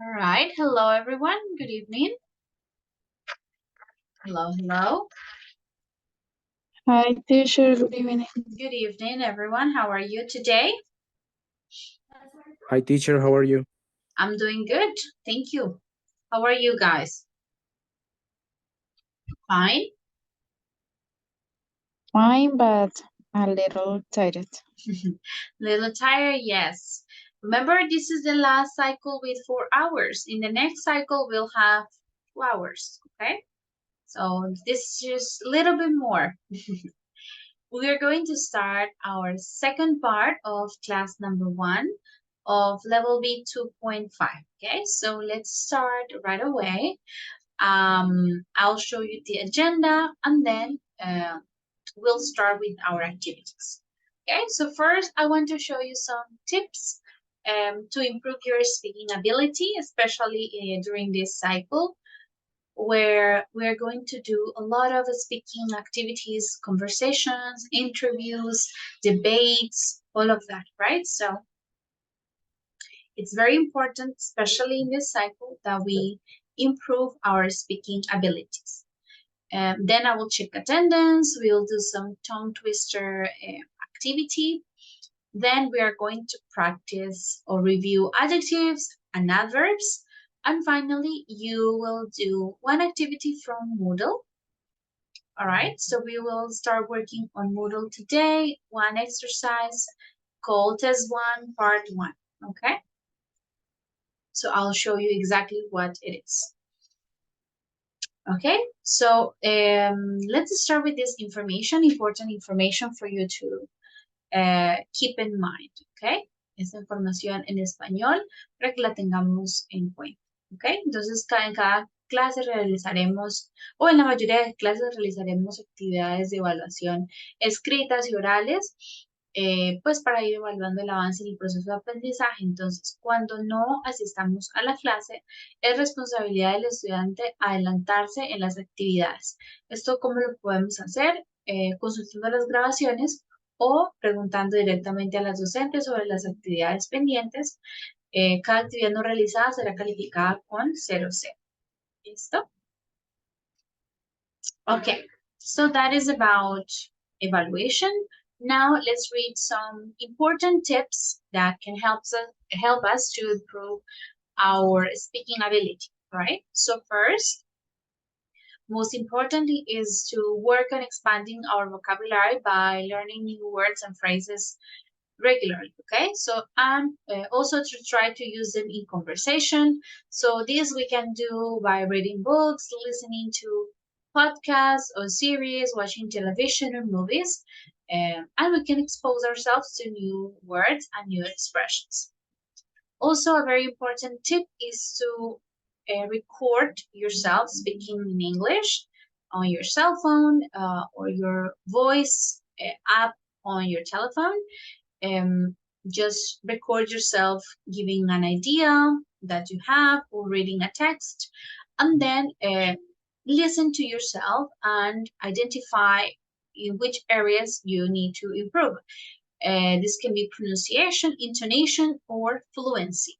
All right. Hello, everyone. Good evening. Hello, hello. Hi, teacher. Good evening. Good evening, everyone. How are you today? Hi, teacher. How are you? I'm doing good. Thank you. How are you guys? Fine? Fine, but a little tired. Little tired? Yes. Remember, this is the last cycle with 4 hours. In the next cycle, we'll have 2 hours. Okay? So this is just a little bit more. We are going to start our second part of class number 1 of level B2.5. Okay, so let's start right away. I'll show you the agenda and then we'll start with our activities. Okay, so first I want to show you some tips to improve your speaking ability, especially during this cycle where we're going to do a lot of speaking activities, conversations, interviews, debates, all of that, right? So it's very important, especially in this cycle, that we improve our speaking abilities. Then I will check attendance. We'll do some tongue twister activity. Then we are going to practice or review adjectives and adverbs. And finally, you will do one activity from Moodle. All right, so we will start working on Moodle today. One exercise called Test 1, Part 1. Okay, so I'll show you exactly what it is. Okay, so let's start with this information, important information for you to keep in mind. Okay, esta información en español para que la tengamos en cuenta. Ok, entonces en cada clase realizaremos, o en la mayoría de clases realizaremos actividades de evaluación escritas y orales, pues para ir evaluando el avance en el proceso de aprendizaje. Entonces, cuando no asistamos a la clase, es responsabilidad del estudiante adelantarse en las actividades. ¿Esto cómo lo podemos hacer? Consultando las grabaciones o preguntando directamente a las docentes sobre las actividades pendientes. Cada actividad no realizada será calificada con 0. ¿Listo? Okay, so that is about evaluation. Now let's read some important tips that can help us to improve our speaking ability, right? So first, most importantly is to work on expanding our vocabulary by learning new words and phrases regularly. Okay, so and also to try to use them in conversation. So this we can do by reading books, listening to podcasts or series, watching television or movies, and we can expose ourselves to new words and new expressions. Also, a very important tip is to record yourself speaking in English on your cell phone or your voice app on your telephone. Just record yourself giving an idea that you have or reading a text, and then listen to yourself and identify in which areas you need to improve. This can be pronunciation, intonation, or fluency.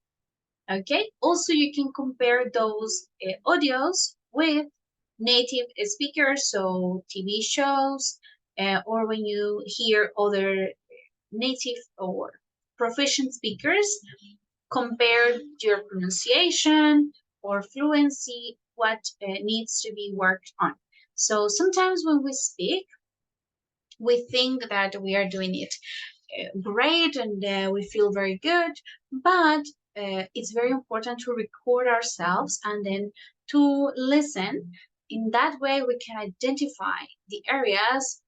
Okay, also you can compare those audios with native speakers, so TV shows, or when you hear other native or proficient speakers, compare your pronunciation or fluency, what needs to be worked on. So sometimes when we speak, we think that we are doing it great and we feel very good, but it's very important to record ourselves and then to listen. In that way, we can identify the areas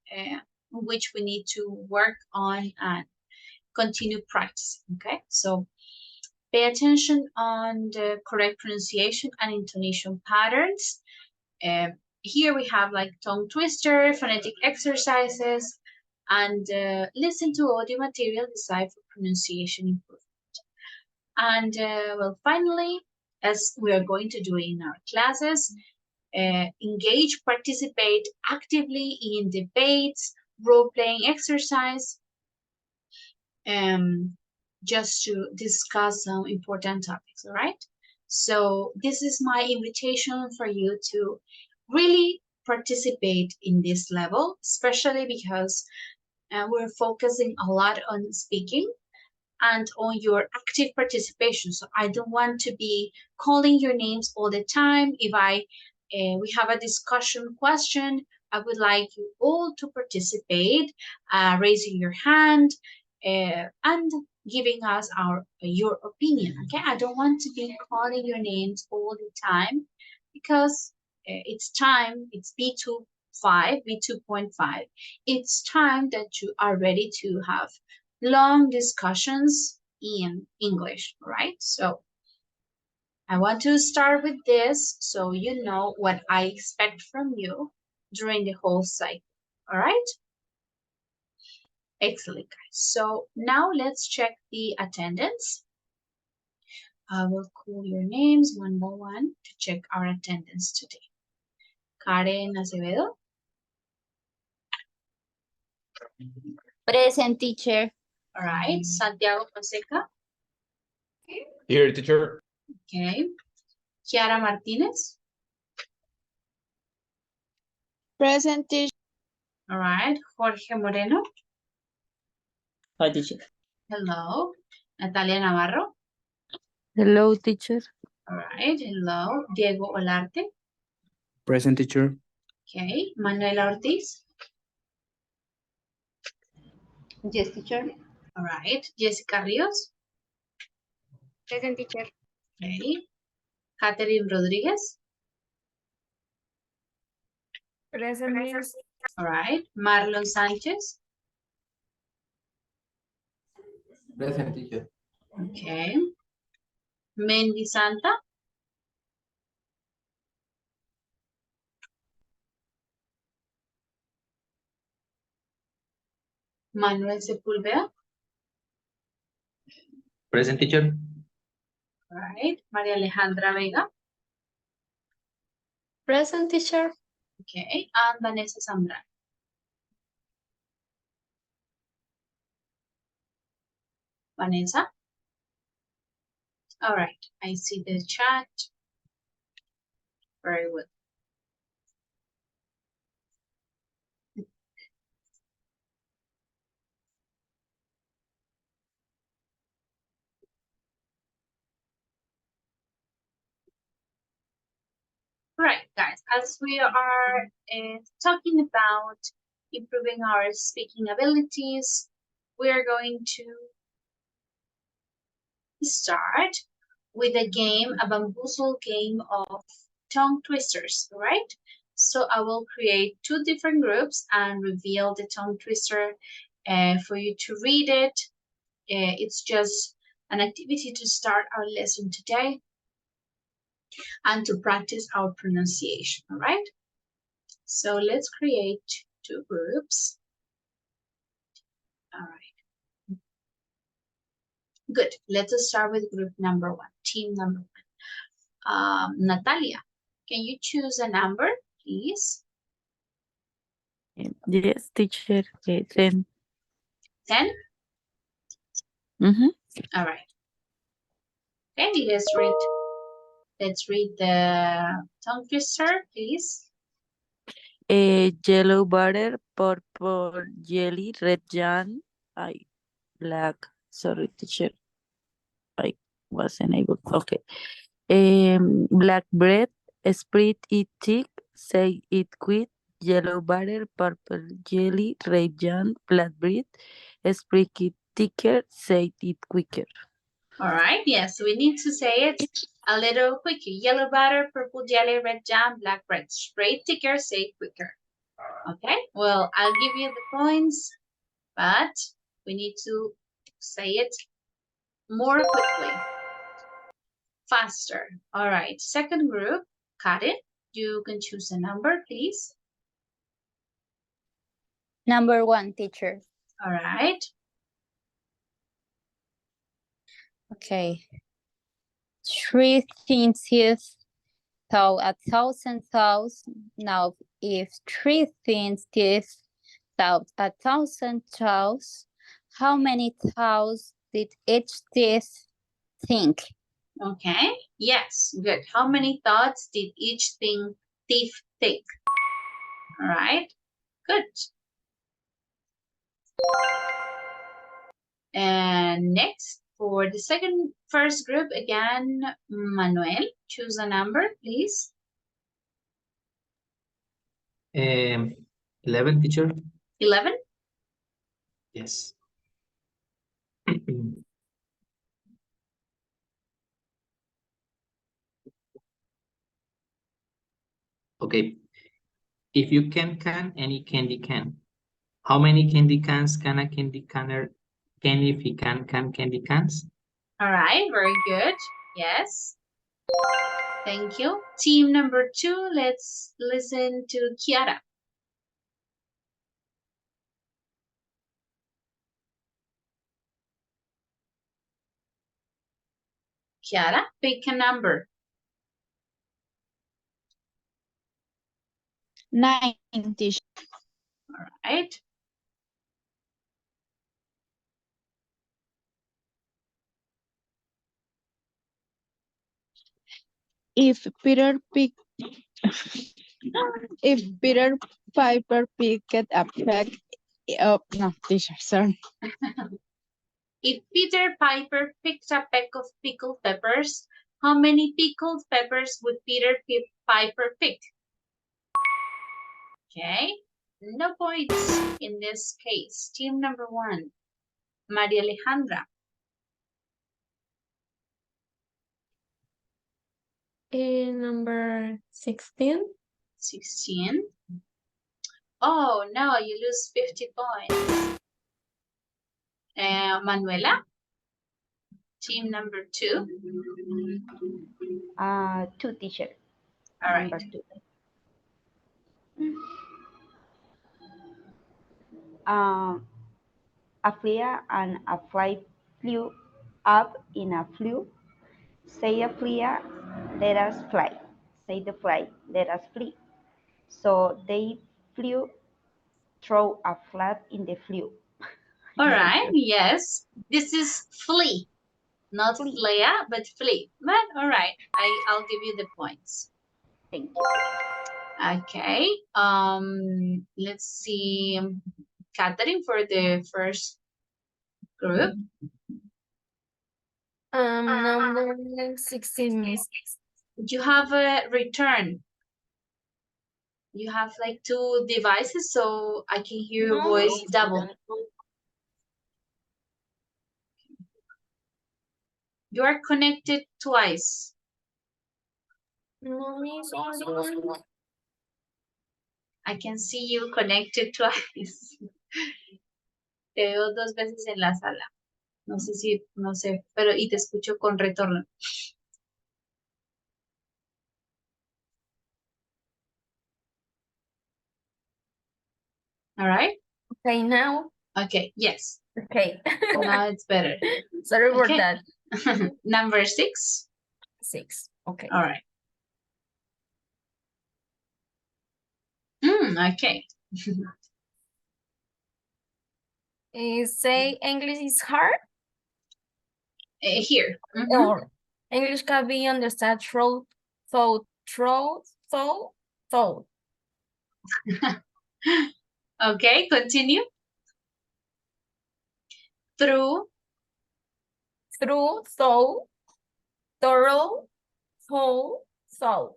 which we need to work on and continue practicing. Okay, so pay attention on the correct pronunciation and intonation patterns. Here we have like tongue twister, phonetic exercises, and listen to audio material designed for pronunciation improvement. And well, finally, as we are going to do in our classes, engage, participate actively in debates, role-playing exercise, just to discuss some important topics, all right? So this is my invitation for you to really participate in this level, especially because we're focusing a lot on speaking and on your active participation. So I don't want to be calling your names all the time. If we have a discussion question, I would like you all to participate, raising your hand and giving us your opinion. Okay, I don't want to be calling your names all the time because it's time. It's B2.5. It's time that you are ready to have long discussions in English, right? So I want to start with this so you know what I expect from you during the whole cycle, all right? Excellent, guys. So now let's check the attendance. I will call your names one by one to check our attendance today. Karen Acevedo. Present, teacher. All right. Santiago Fonseca. Here, teacher. Okay. Chiara Martinez. Present, teacher. All right. Jorge Moreno. Hi, teacher. Hello. Natalia Navarro. Hello, teacher. All right. Hello. Diego Olarte. Present, teacher. Okay. Manuela Ortiz. Yes, teacher. All right. Jessica Rios. Present, teacher. Okay. Catherine Rodriguez. Present, miss. All right. Marlon Sánchez. Present, teacher. Okay. Mendy Santa. Manuel Sepúlveda. Present, teacher. All right. María Alejandra Vega. Present, teacher. Okay. And Vanessa Zambrano. Vanessa. All right. I see the chat. Very good. Right, guys, as we are talking about improving our speaking abilities, we are going to start with a game, a bamboozle game of tongue twisters, right? So I will create two different groups and reveal the tongue twister for you to read it. It's just an activity to start our lesson today and to practice our pronunciation, all right? So let's create two groups. All right. Good. Let's start with group number one, team number one. Natalia, can you choose a number, please? Yes, teacher. 10. 10? Mm-hmm. All right. Okay, let's read the tongue twister, please. Yellow butter, purple jelly, red jam, black. Sorry, teacher. I wasn't able. Okay. Black bread, spread it thick, say it quick. Yellow butter, purple jelly, red jam, black bread, spread it thicker, say it quicker. All right, yes, we need to say it a little quicker. Yellow butter, purple jelly, red jam, black bread. Spray thicker, say quicker. Okay, well, I'll give you the points, but we need to say it more quickly, faster. All right, second group, Karen, you can choose a number, please. Number 1, teacher. All right, Okay. 3 things is thou 1,000 thous. Now, if 3 things is thou 1,000 thous, how many thous did each thief think? Okay, yes, good. How many thoughts did each thief take? All right, good. And next, for the first group, again, Manuel, choose a number, please. 11, teacher. 11? Yes. Okay. If you can any candy can. How many candy cans can a candy canner can if he can candy cans? All right, very good. Yes. Thank you. Team number 2, let's listen to Kiara. Kiara, pick a number. 9, teacher. All right. If Peter Piper picked a peck of, no, teacher, sorry. If Peter Piper picked a peck of pickled peppers, how many pickled peppers would Peter Piper pick? Okay, no points in this case. Team number 1, Maria Alejandra. Number 16. 16. Oh, no, you lose 50 points. Manuela, team number 2. 2, teacher. All Number right. 2. A flea and a fly flew up in a flue. Say a flea, let us fly. Say the fly, let us flee. So they flew, throw a flat in the flue. All right, yes. This is flee, not Flea. flea, but flee. But all right, I'll give you the points. Thank you. Okay. Let's see. Catherine for the first group. Number 16, miss. You have a return. You have like 2 devices, so I can hear your voice double. You are connected twice. No, miss, only one. I can see you connected twice. Te veo 2 veces en la sala. No sé, pero y te escucho con retorno. All right? Okay, now. Okay, yes. Okay. Now it's better. Sorry for Okay. that. Number 6. 6. Okay. All right. Okay. Say English is hard, Here. or English can be understood through, thought. Okay, continue. Through. Through, thought, thorough, thought.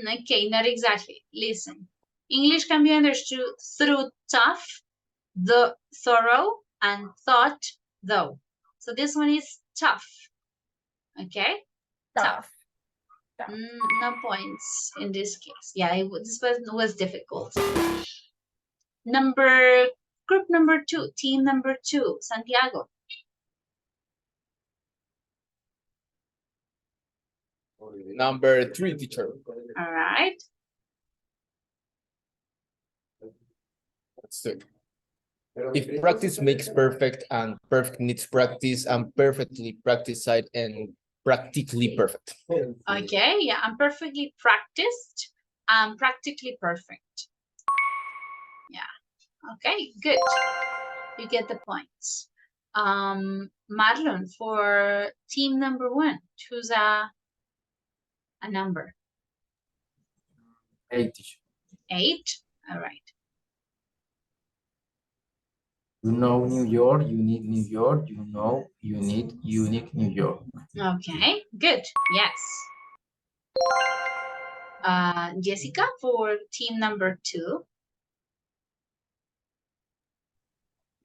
Okay, not exactly. Listen. English can be understood through tough, the thorough, and thought, though. So this one is tough. Okay? Tough. No points in this case. Yeah, this was difficult. Group number 2, team number 2, Santiago. Number 3, teacher. All right. Let's see. If practice makes perfect and perfect needs practice, and perfectly practiced and practically perfect. Okay, yeah, I'm perfectly practiced. I'm practically perfect. Yeah. Okay, good. You get the points. Marlon, for team number 1, choose a number. 8. 8. All right. You know New York, you need New York, you know you need unique New York. Okay, good. Yes. Jessica, for team number 2.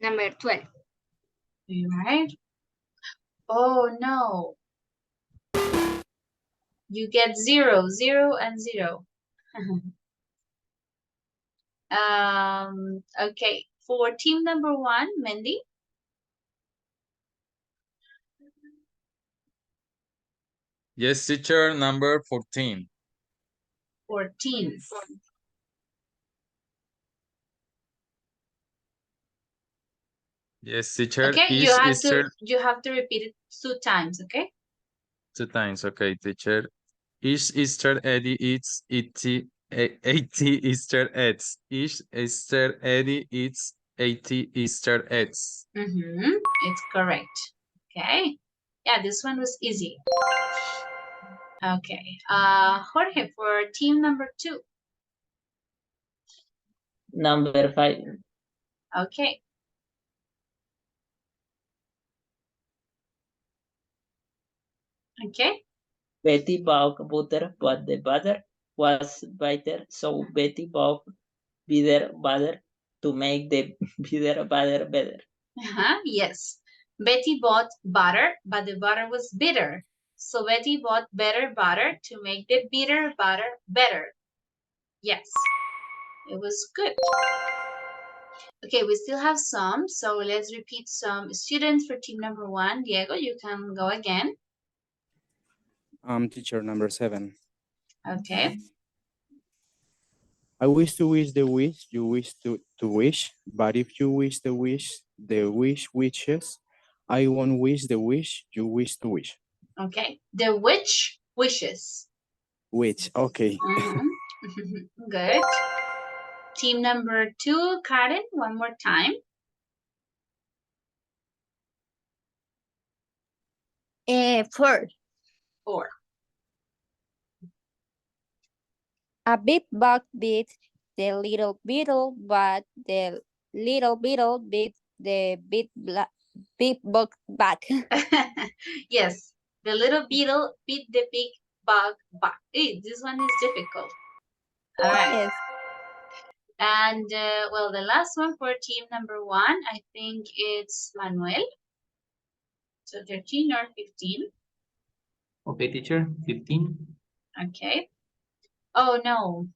Number 12. All right. Oh no. You get 0, 0, and 0. Okay. For team number 1, Mandy. Yes, teacher, number 14. 14. Yes, teacher, Okay, is Easter you have to repeat it 2 times, okay? 2 times. Okay, teacher. Each Easter Eddie eats 80 Easter eggs. Each Easter Eddie eats 80 Easter eggs. It's correct. Okay. Yeah, this one was easy. Okay. Jorge, for team number 2. Number 5. Okay. Okay. Betty bought butter, but the butter was bitter, so Betty bought butter to make the butter better. Yes. Betty bought butter, but the butter was bitter. So Betty bought better butter to make the bitter butter better. Yes. It was good. Okay, we still have some, so let's repeat some students for team number 1. Diego, you can go again. Teacher number 7. Okay. I wish to wish the wish you wish to wish, but if you wish the wish wishes, I won't wish the wish you wish to wish. Okay. The witch wishes. Which, okay. Good. Team number 2, Karen, one more time. 4. 4. A big bug bit the little beetle, but the little beetle bit the big bug back. Yes, the little beetle beat the big bug back. Hey, this one is difficult. All right. Yes. And well, the last one for team number 1, I think it's Manuel. So 13 or 15. Okay, teacher, 15. Okay. Oh no.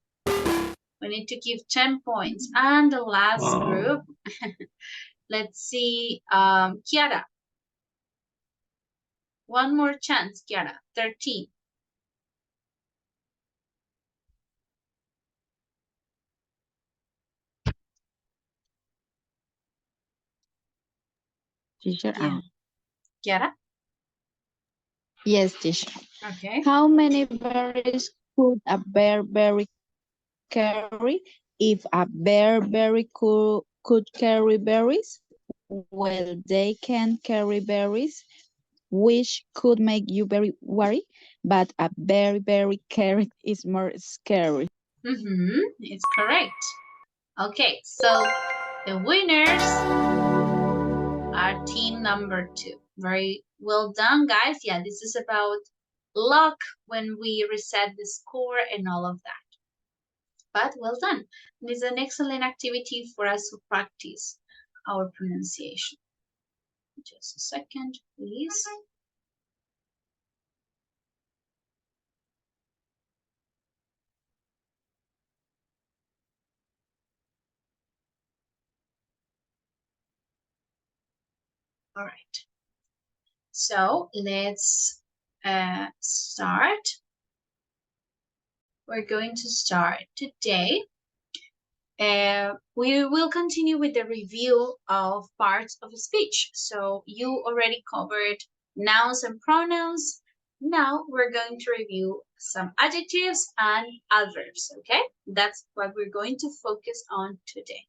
We need to give 10 points. And the last group, let's see, Kiara. One more chance, Kiara. 13. Teacher. Kiara? Yes, teacher. Okay. How many berries could a bearberry carry? If a bearberry could carry berries, well, they can carry berries, which could make you very worry, but a berry carrot is more scary. It's correct. Okay, so the winners are team number 2. Very well done, guys. Yeah, this is about luck when we reset the score and all of that. But well done. This is an excellent activity for us to practice our pronunciation. Just a second, please. All right. So let's start. We're going to start today. We will continue with the review of parts of speech. So you already covered nouns and pronouns. Now we're going to review some adjectives and adverbs, okay? That's what we're going to focus on today.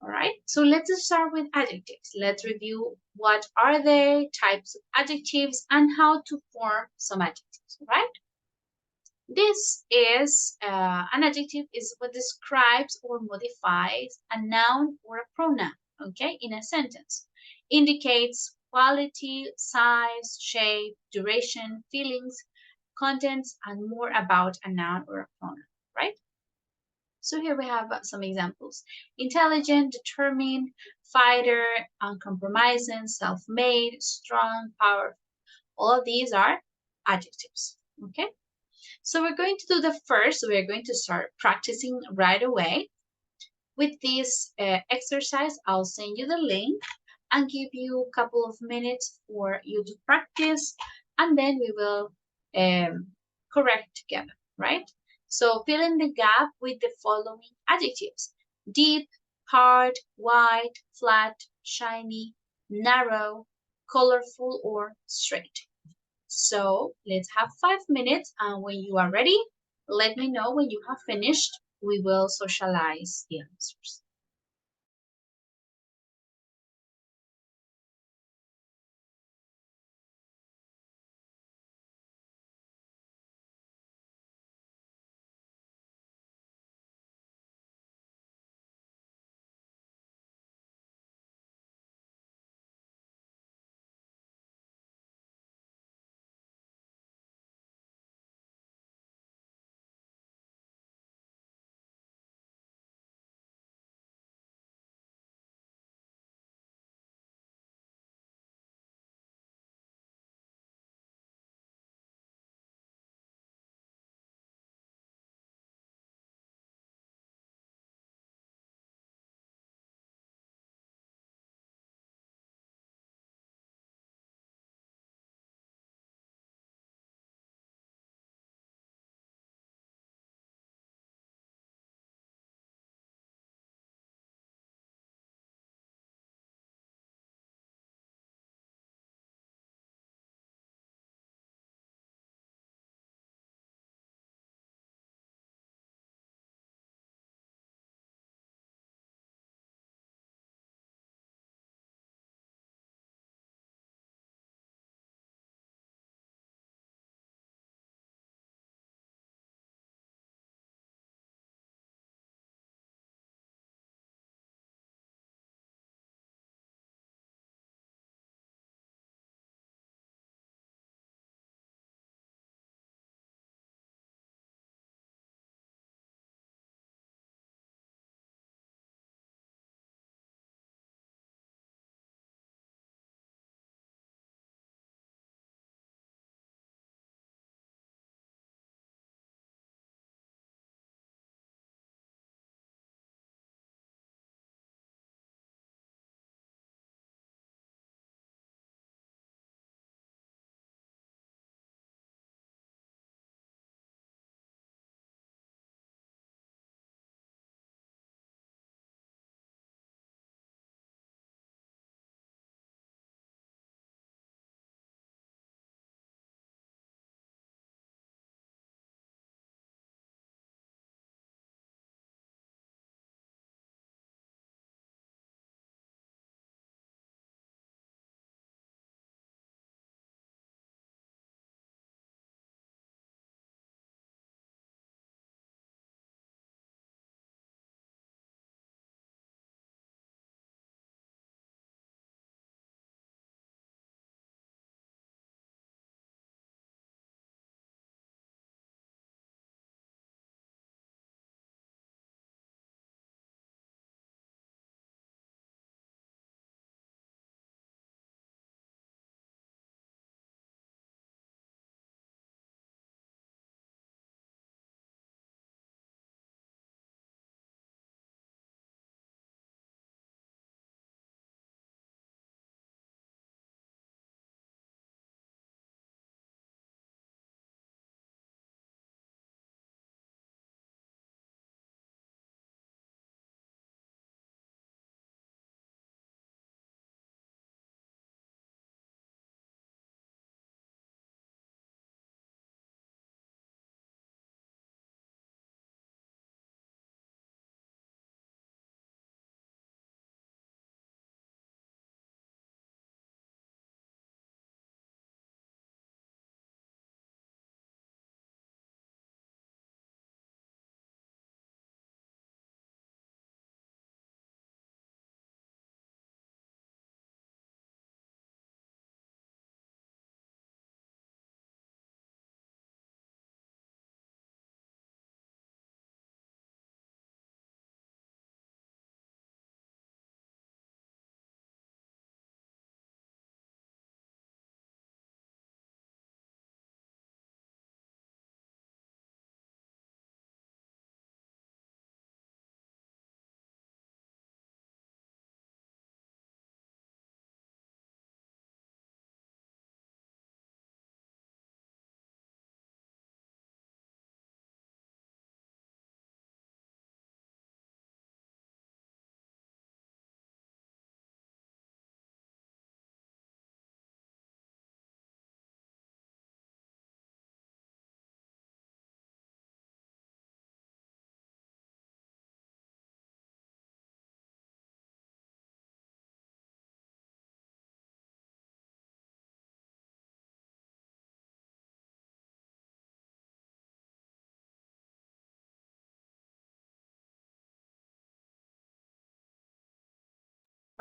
All right, so let's start with adjectives. Let's review what are they, types of adjectives, and how to form some adjectives, all right? This is an adjective is what describes or modifies a noun or a pronoun, okay, in a sentence. Indicates quality, size, shape, duration, feelings, contents, and more about a noun or a pronoun, right? So here we have some examples. Intelligent, determined, fighter, uncompromising, self-made, strong, powerful. All of these are adjectives, okay? So we're going to do the first, we're going to start practicing right away. With this exercise, I'll send you the link and give you a couple of minutes for you to practice, and then we will correct together, right? So fill in the gap with the following adjectives: deep, hard, wide, flat, shiny, narrow, colorful, or straight. So let's have 5 minutes, and when you are ready, let me know when you have finished. We will socialize the answers.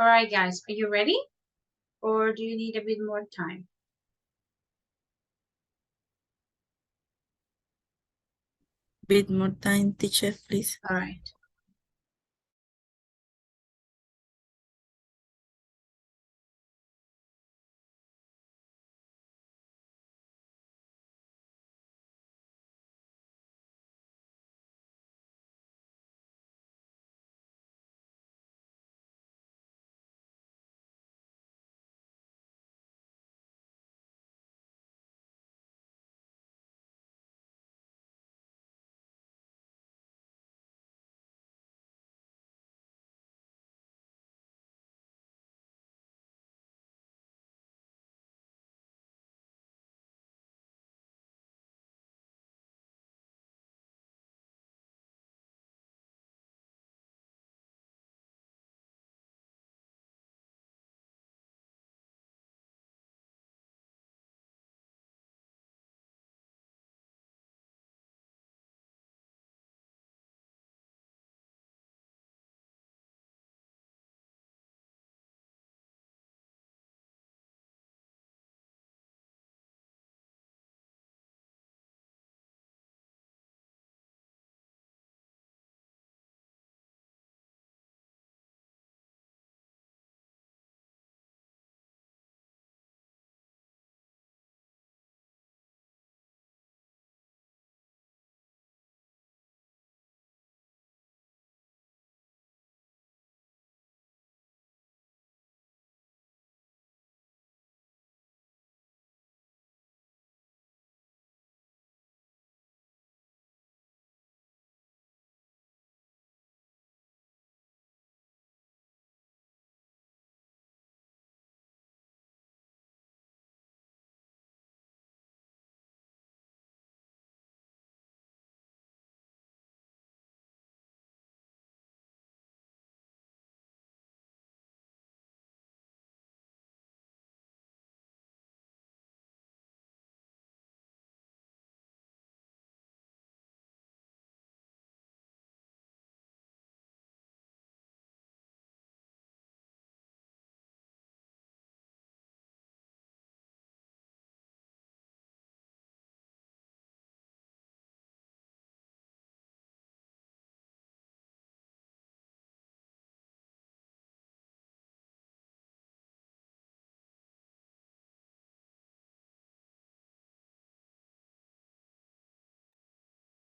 All right, guys, are you ready? Or do you need a bit more time? Bit more time, teacher, please. All right.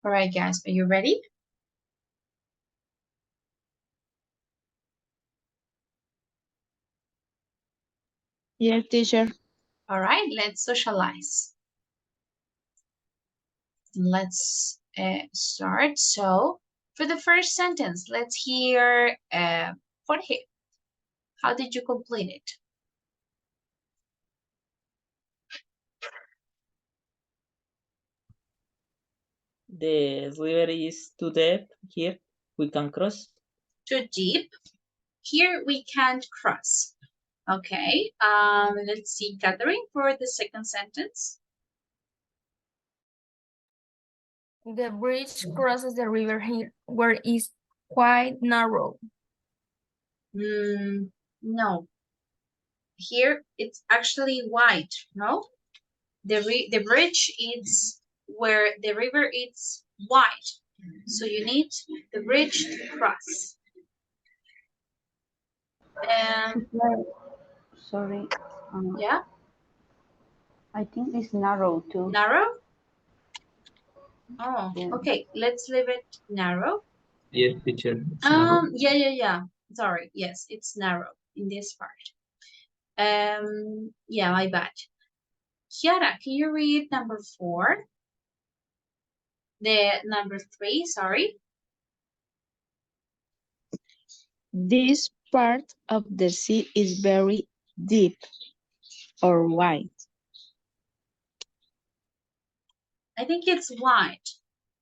All right, guys, are you ready? Yes, teacher. All right, let's socialize. Let's start. So, for the first sentence, let's hear Jorge. How did you complete it? The river is too deep here. We can cross. Too deep. Here we can't cross. Okay. Let's see, Catherine, for the second sentence. The bridge crosses the river here, where it's quite narrow. No. Here it's actually wide, no? The bridge is where the river is wide. So you need the bridge to cross. Sorry. Yeah, I think it's narrow too. narrow? Oh, Yeah. okay. Let's leave it narrow. Yes, teacher. It's narrow. Yeah. Sorry. Yes, it's narrow in this part. Yeah, my bad. Kiara, can you read number 4? The number 3, sorry. This part of the sea is very deep or wide. I think it's wide,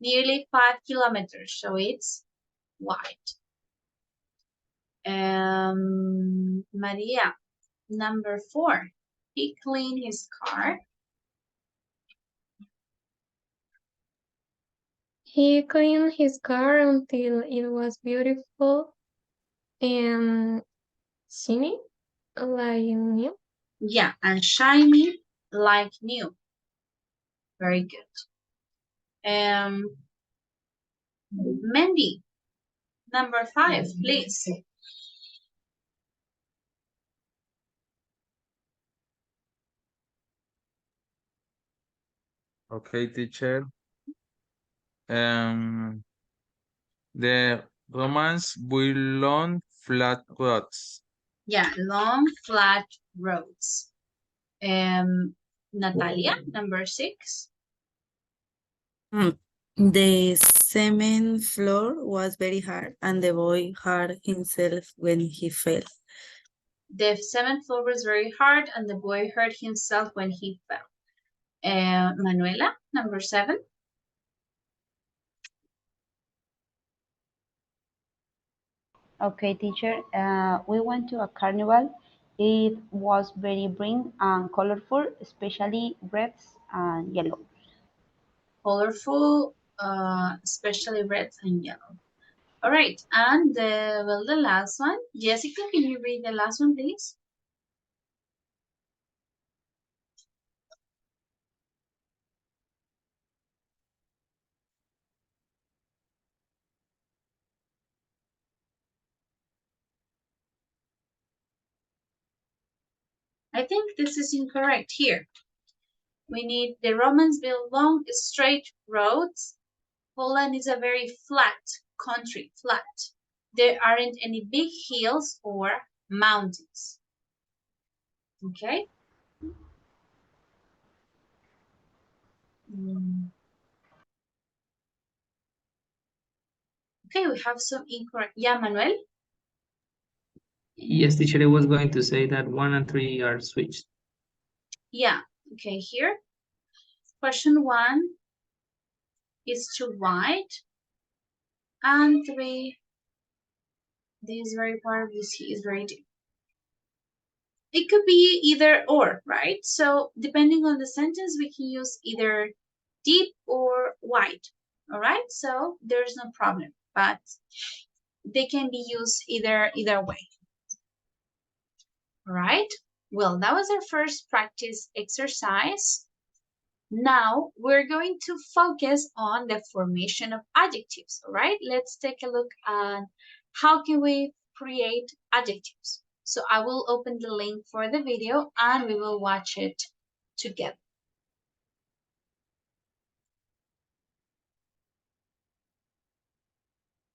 nearly 5 kilometers, so it's wide. Maria, number 4. He cleaned his car. He cleaned his car until it was beautiful and Shiny, like new. Yeah, and shiny like new. Very good. Mandy, number 5, please. Okay, teacher. The romance will long flat roads. Yeah, long flat roads. Natalia, number 6. The cement floor was very hard, and the boy hurt himself when he fell. The cement floor was very hard, and the boy hurt himself when he fell. Manuela, number 7. Okay, teacher. We went to a carnival. It was very bright and colorful, especially reds and yellows. Colorful, especially red and yellow. All right, and the last one. Jessica, can you read the last one, please? I think this is incorrect here. We need the Romans built long, straight roads. Poland is a very flat country, flat. There aren't any big hills or mountains. Okay? Okay, we have some incorrect. Yeah, Manuel? Yes, teacher, I was going to say that 1 and 3 are switched. Yeah, okay, here. Question 1 is too wide. And 3, this very part of the sea is very deep. It could be either or, right? So depending on the sentence, we can use either deep or wide, all right? So there's no problem, but they can be used either way, all right? Well, that was our first practice exercise. Now we're going to focus on the formation of adjectives, all right? Let's take a look at how can we create adjectives. So I will open the link for the video and we will watch it together.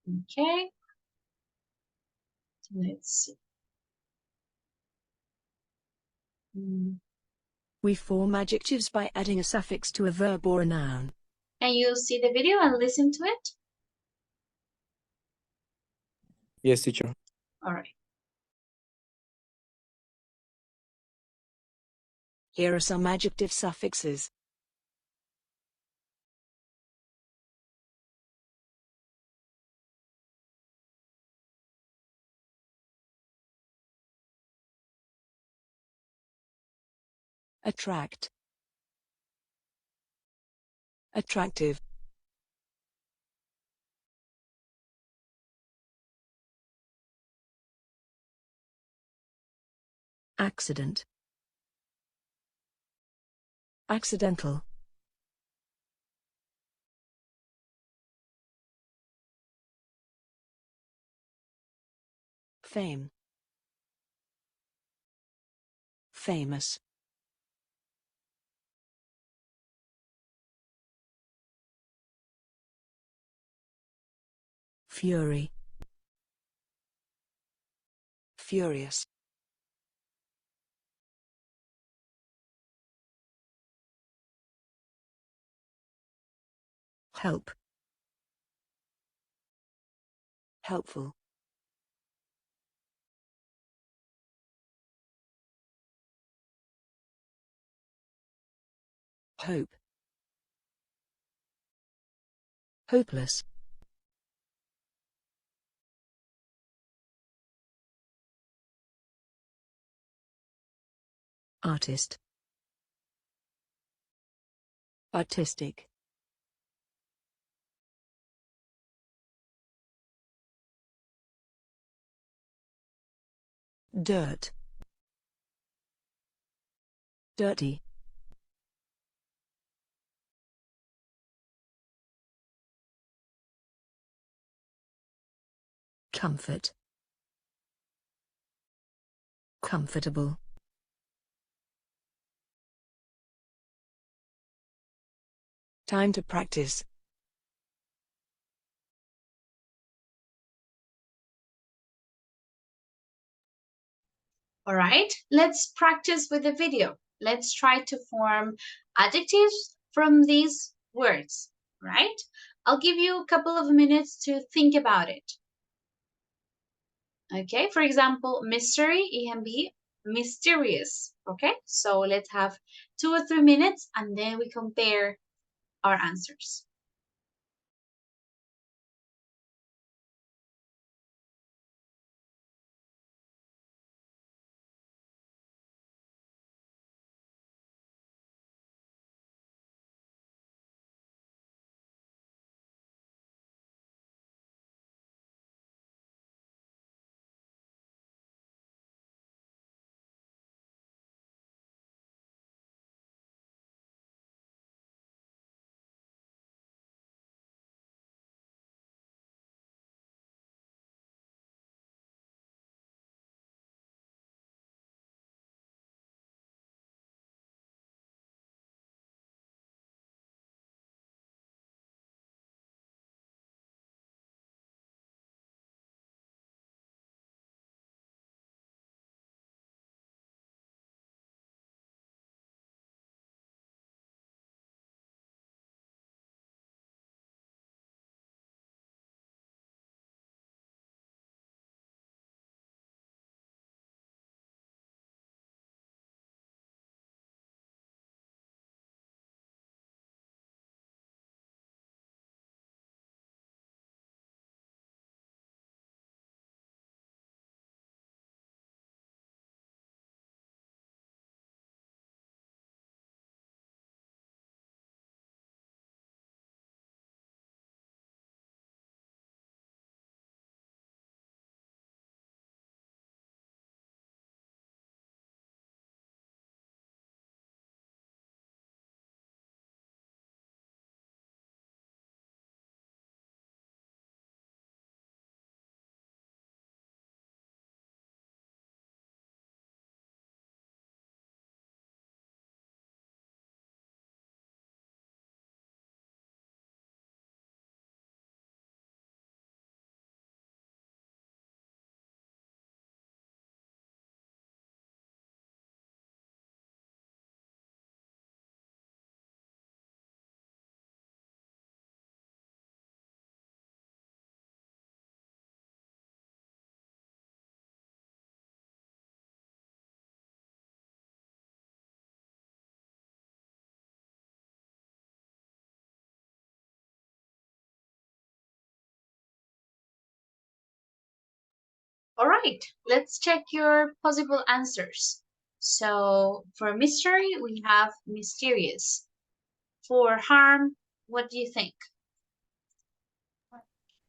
Okay, let's see. We form adjectives by adding a suffix to a verb or a noun. Can you see the video and listen to it? Yes, teacher. All right. Here are some adjective suffixes. Attract. Attractive. Accident. Accidental. Fame. Famous. Fury. Furious. Help. Helpful. Hope. Hopeless. Artist. Artistic. dirt, dirty, comfort, comfortable, time to practice. All right, let's practice with the video. Let's try to form adjectives from these words, right? I'll give you a couple of minutes to think about it. Okay, for example, mystery, it can be mysterious. Okay, so let's have 2 or 3 minutes and then we compare our answers. All right, let's check your possible answers. So for mystery, we have mysterious. For harm, what do you think?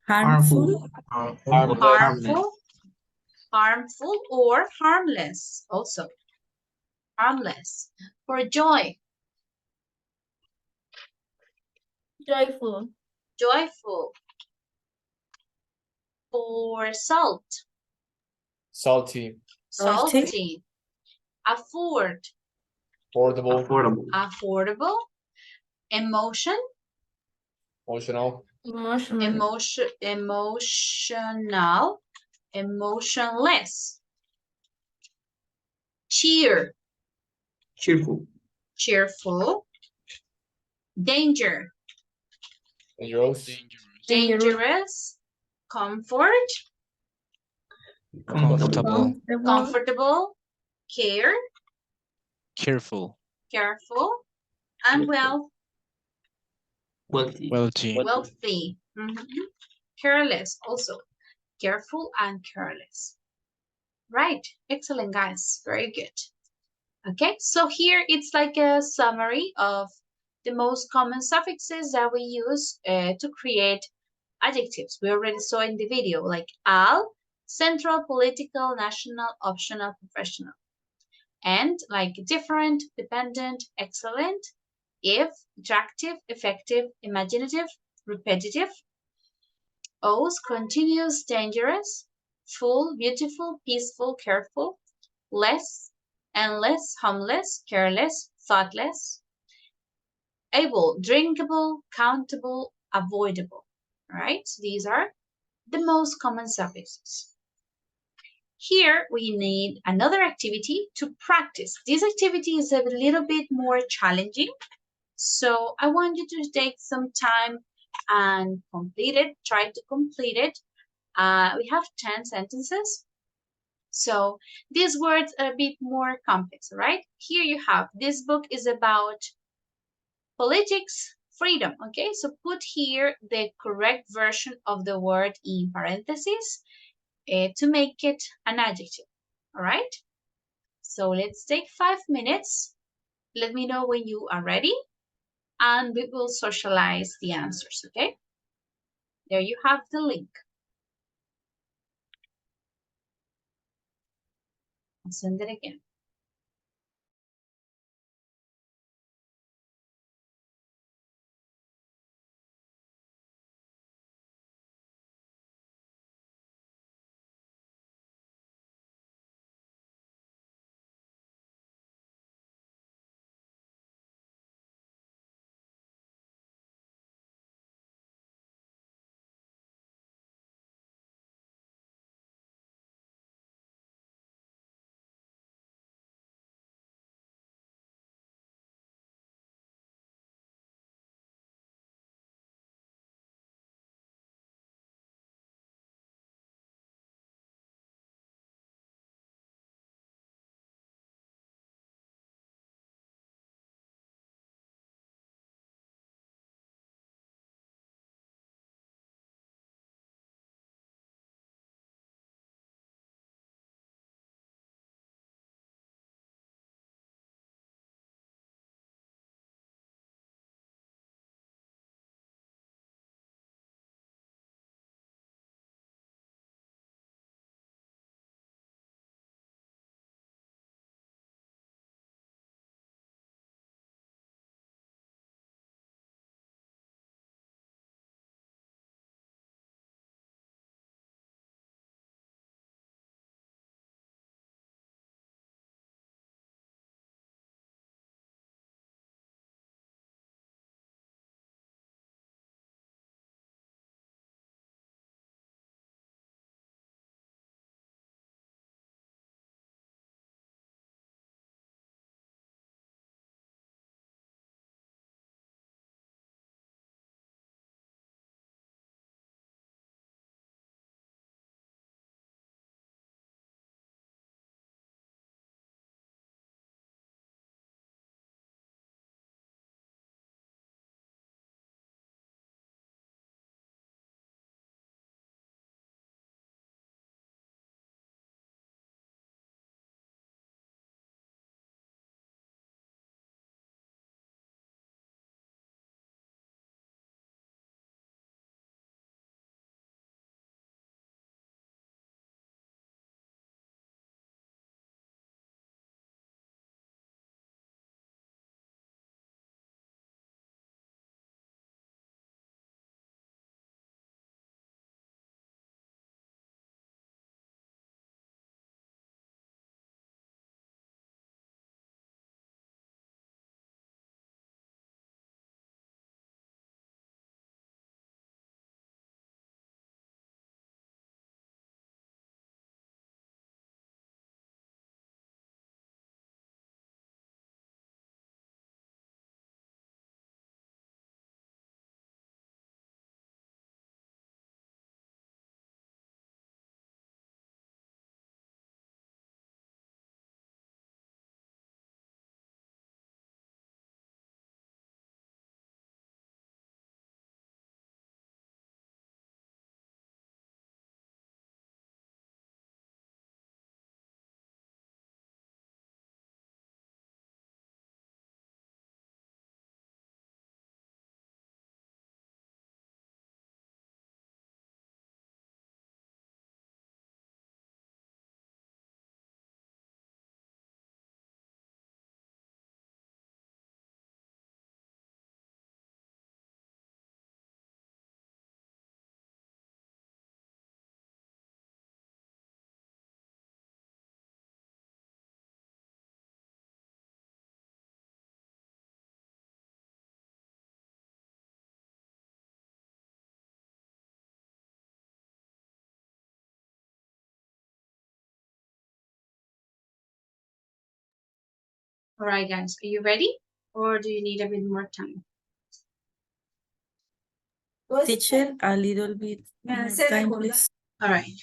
Harmful. Harmless. Harmful, harmful, or harmless also. Harmless. For joy, Joyful. joyful. For salt, Salty, salty. Afford, affordable, affordable. Emotion, emotional, emotional, emotionless. Cheer, Cheerful. cheerful. Danger, dangerous, dangerous. Comfort, Comfortable. comfortable. Care, Careful. careful. And well, Wealthy. Wealthy. wealthy. Careless also. Careful and careless. Right, excellent guys, very good. Okay, so here it's like a summary of the most common suffixes that we use to create adjectives. We already saw in the video, like al, central, political, national, optional, professional. And like different, dependent, excellent, if, attractive, effective, imaginative, repetitive. O's, continuous, dangerous, full, beautiful, peaceful, careful, less, endless, harmless, careless, thoughtless. Able, drinkable, countable, avoidable. All right, so these are the most common suffixes. Here we need another activity to practice. This activity is a little bit more challenging, so I want you to take some time and complete it. Try to complete it. We have 10 sentences. So these words are a bit more complex, right? Here you have, this book is about politics, freedom, okay? So put here the correct version of the word in parentheses to make it an adjective, all right? So let's take 5 minutes. Let me know when you are ready and we will socialize the answers, okay? There you have the link. I'll send it again. All right, guys, are you ready? Or do you need a bit more time? Teacher, a little bit more time, please. All right.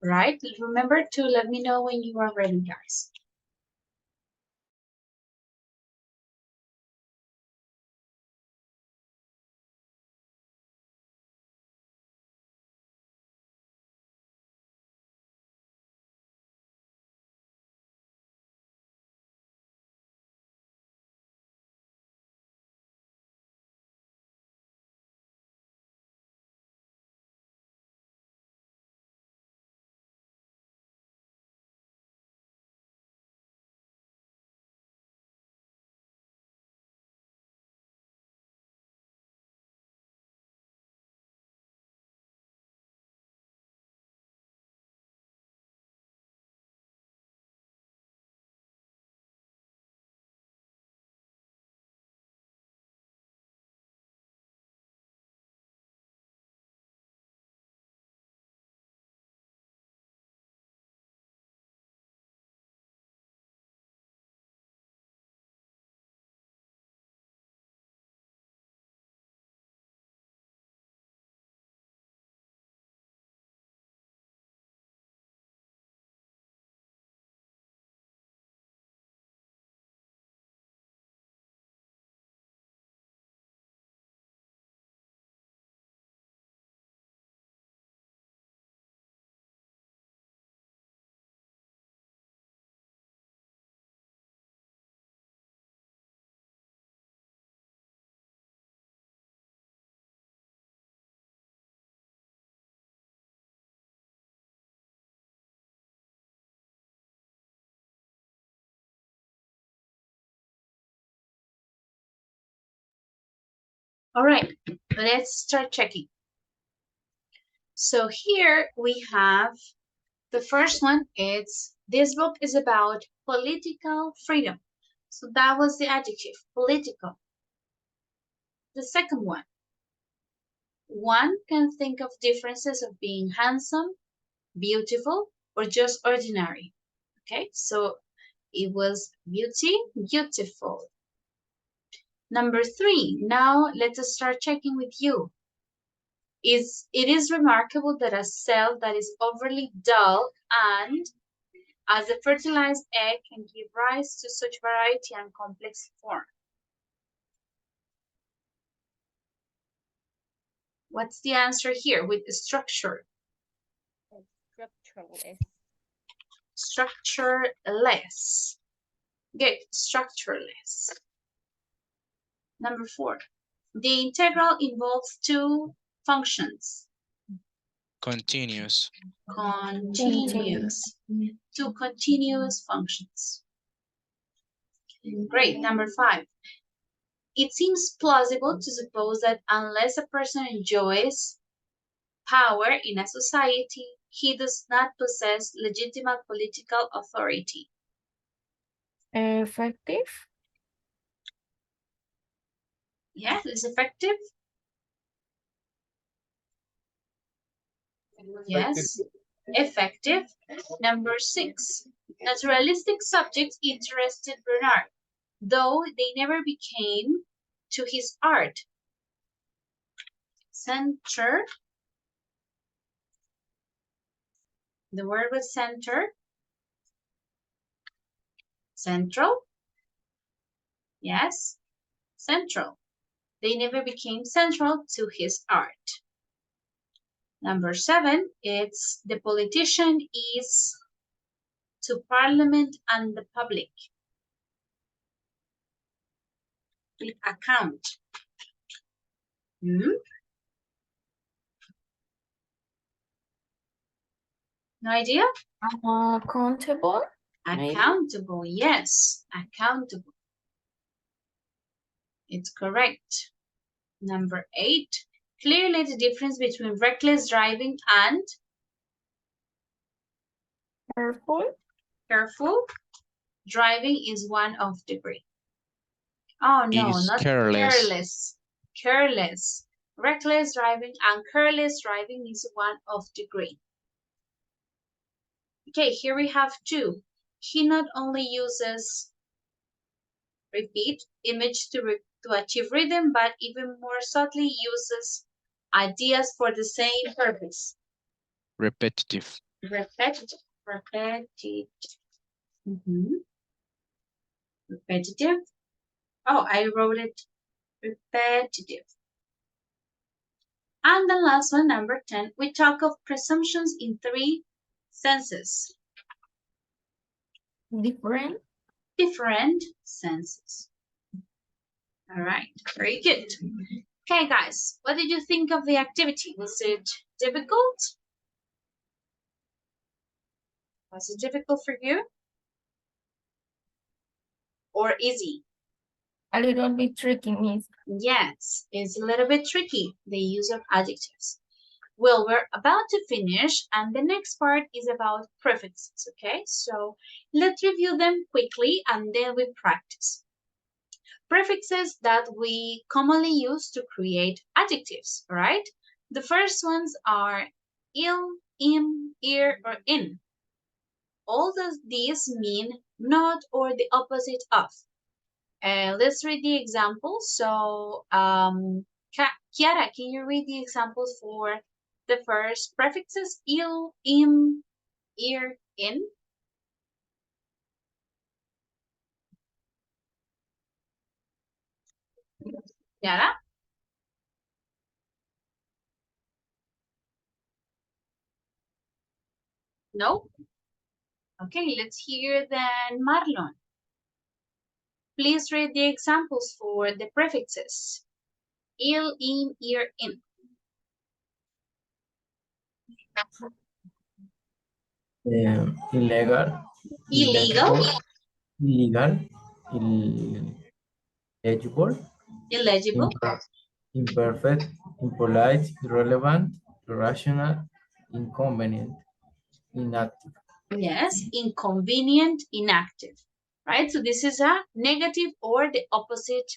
Right? Remember to let me know when you are ready, guys. All right, let's start checking. So here we have the first one. It's this book is about political freedom. So that was the adjective, political. The second one, One can think of differences of being handsome, beautiful, or just ordinary. Okay, so it was beauty, beautiful. Number 3, now let us start checking with you. It is remarkable that a cell that is overly dull and as a fertilized egg can give rise to such variety and complex form. What's the answer here with the structure? Structureless. Structureless. Good, structureless. Number 4, the integral involves 2 functions. Continuous. Continuous. 2 continuous functions. Great. Number 5, it seems plausible to suppose that unless a person enjoys power in a society, he does not possess legitimate political authority. Effective. Yes, it's effective. Yes, effective. Number 6, naturalistic subjects interested Bernard, though they never became to his art. Center. The word was center. Central. Yes, central. They never became central to his art. Number 7, it's the politician is to parliament and the public. With account. No idea? Accountable. Accountable, yes, accountable. It's correct. Number 8, clearly the difference between reckless driving and careful driving is 1 of degree. Oh no, Is not careless. Careless. Reckless driving and careless driving is 1 of degree. Okay, here we have 2. He not only uses repeat image to achieve rhythm, but even more subtly uses ideas for the same purpose. Repetitive. Repetitive. Repetitive. Oh, I wrote it repetitive. And the last one, number 10, we talk of presumptions in 3 senses. Different senses. All right, very good. Okay, guys, what did you think of the activity? Was it difficult? Was it difficult for you? Or easy? A little bit tricky, Miss. Yes, it's a little bit tricky, the use of adjectives. Well, we're about to finish, and the next part is about prefixes, okay? So let's review them quickly, and then we practice. Prefixes that we commonly use to create adjectives, all right? The first ones are il, im, ir, or in. All of these mean not or the opposite of. Let's read the examples. So, Chiara, can you read the examples for the first prefixes? Il, im, ir, in. Chiara? No? Okay, let's hear then Marlon. Please read the examples for the prefixes. Il, im, ir, in. Illegal. Illegal. Illegible. Illegible. Imperfect. Impolite. Irrelevant. Irrational. Inconvenient. Inactive. Yes, inconvenient, inactive, right? So this is a negative or the opposite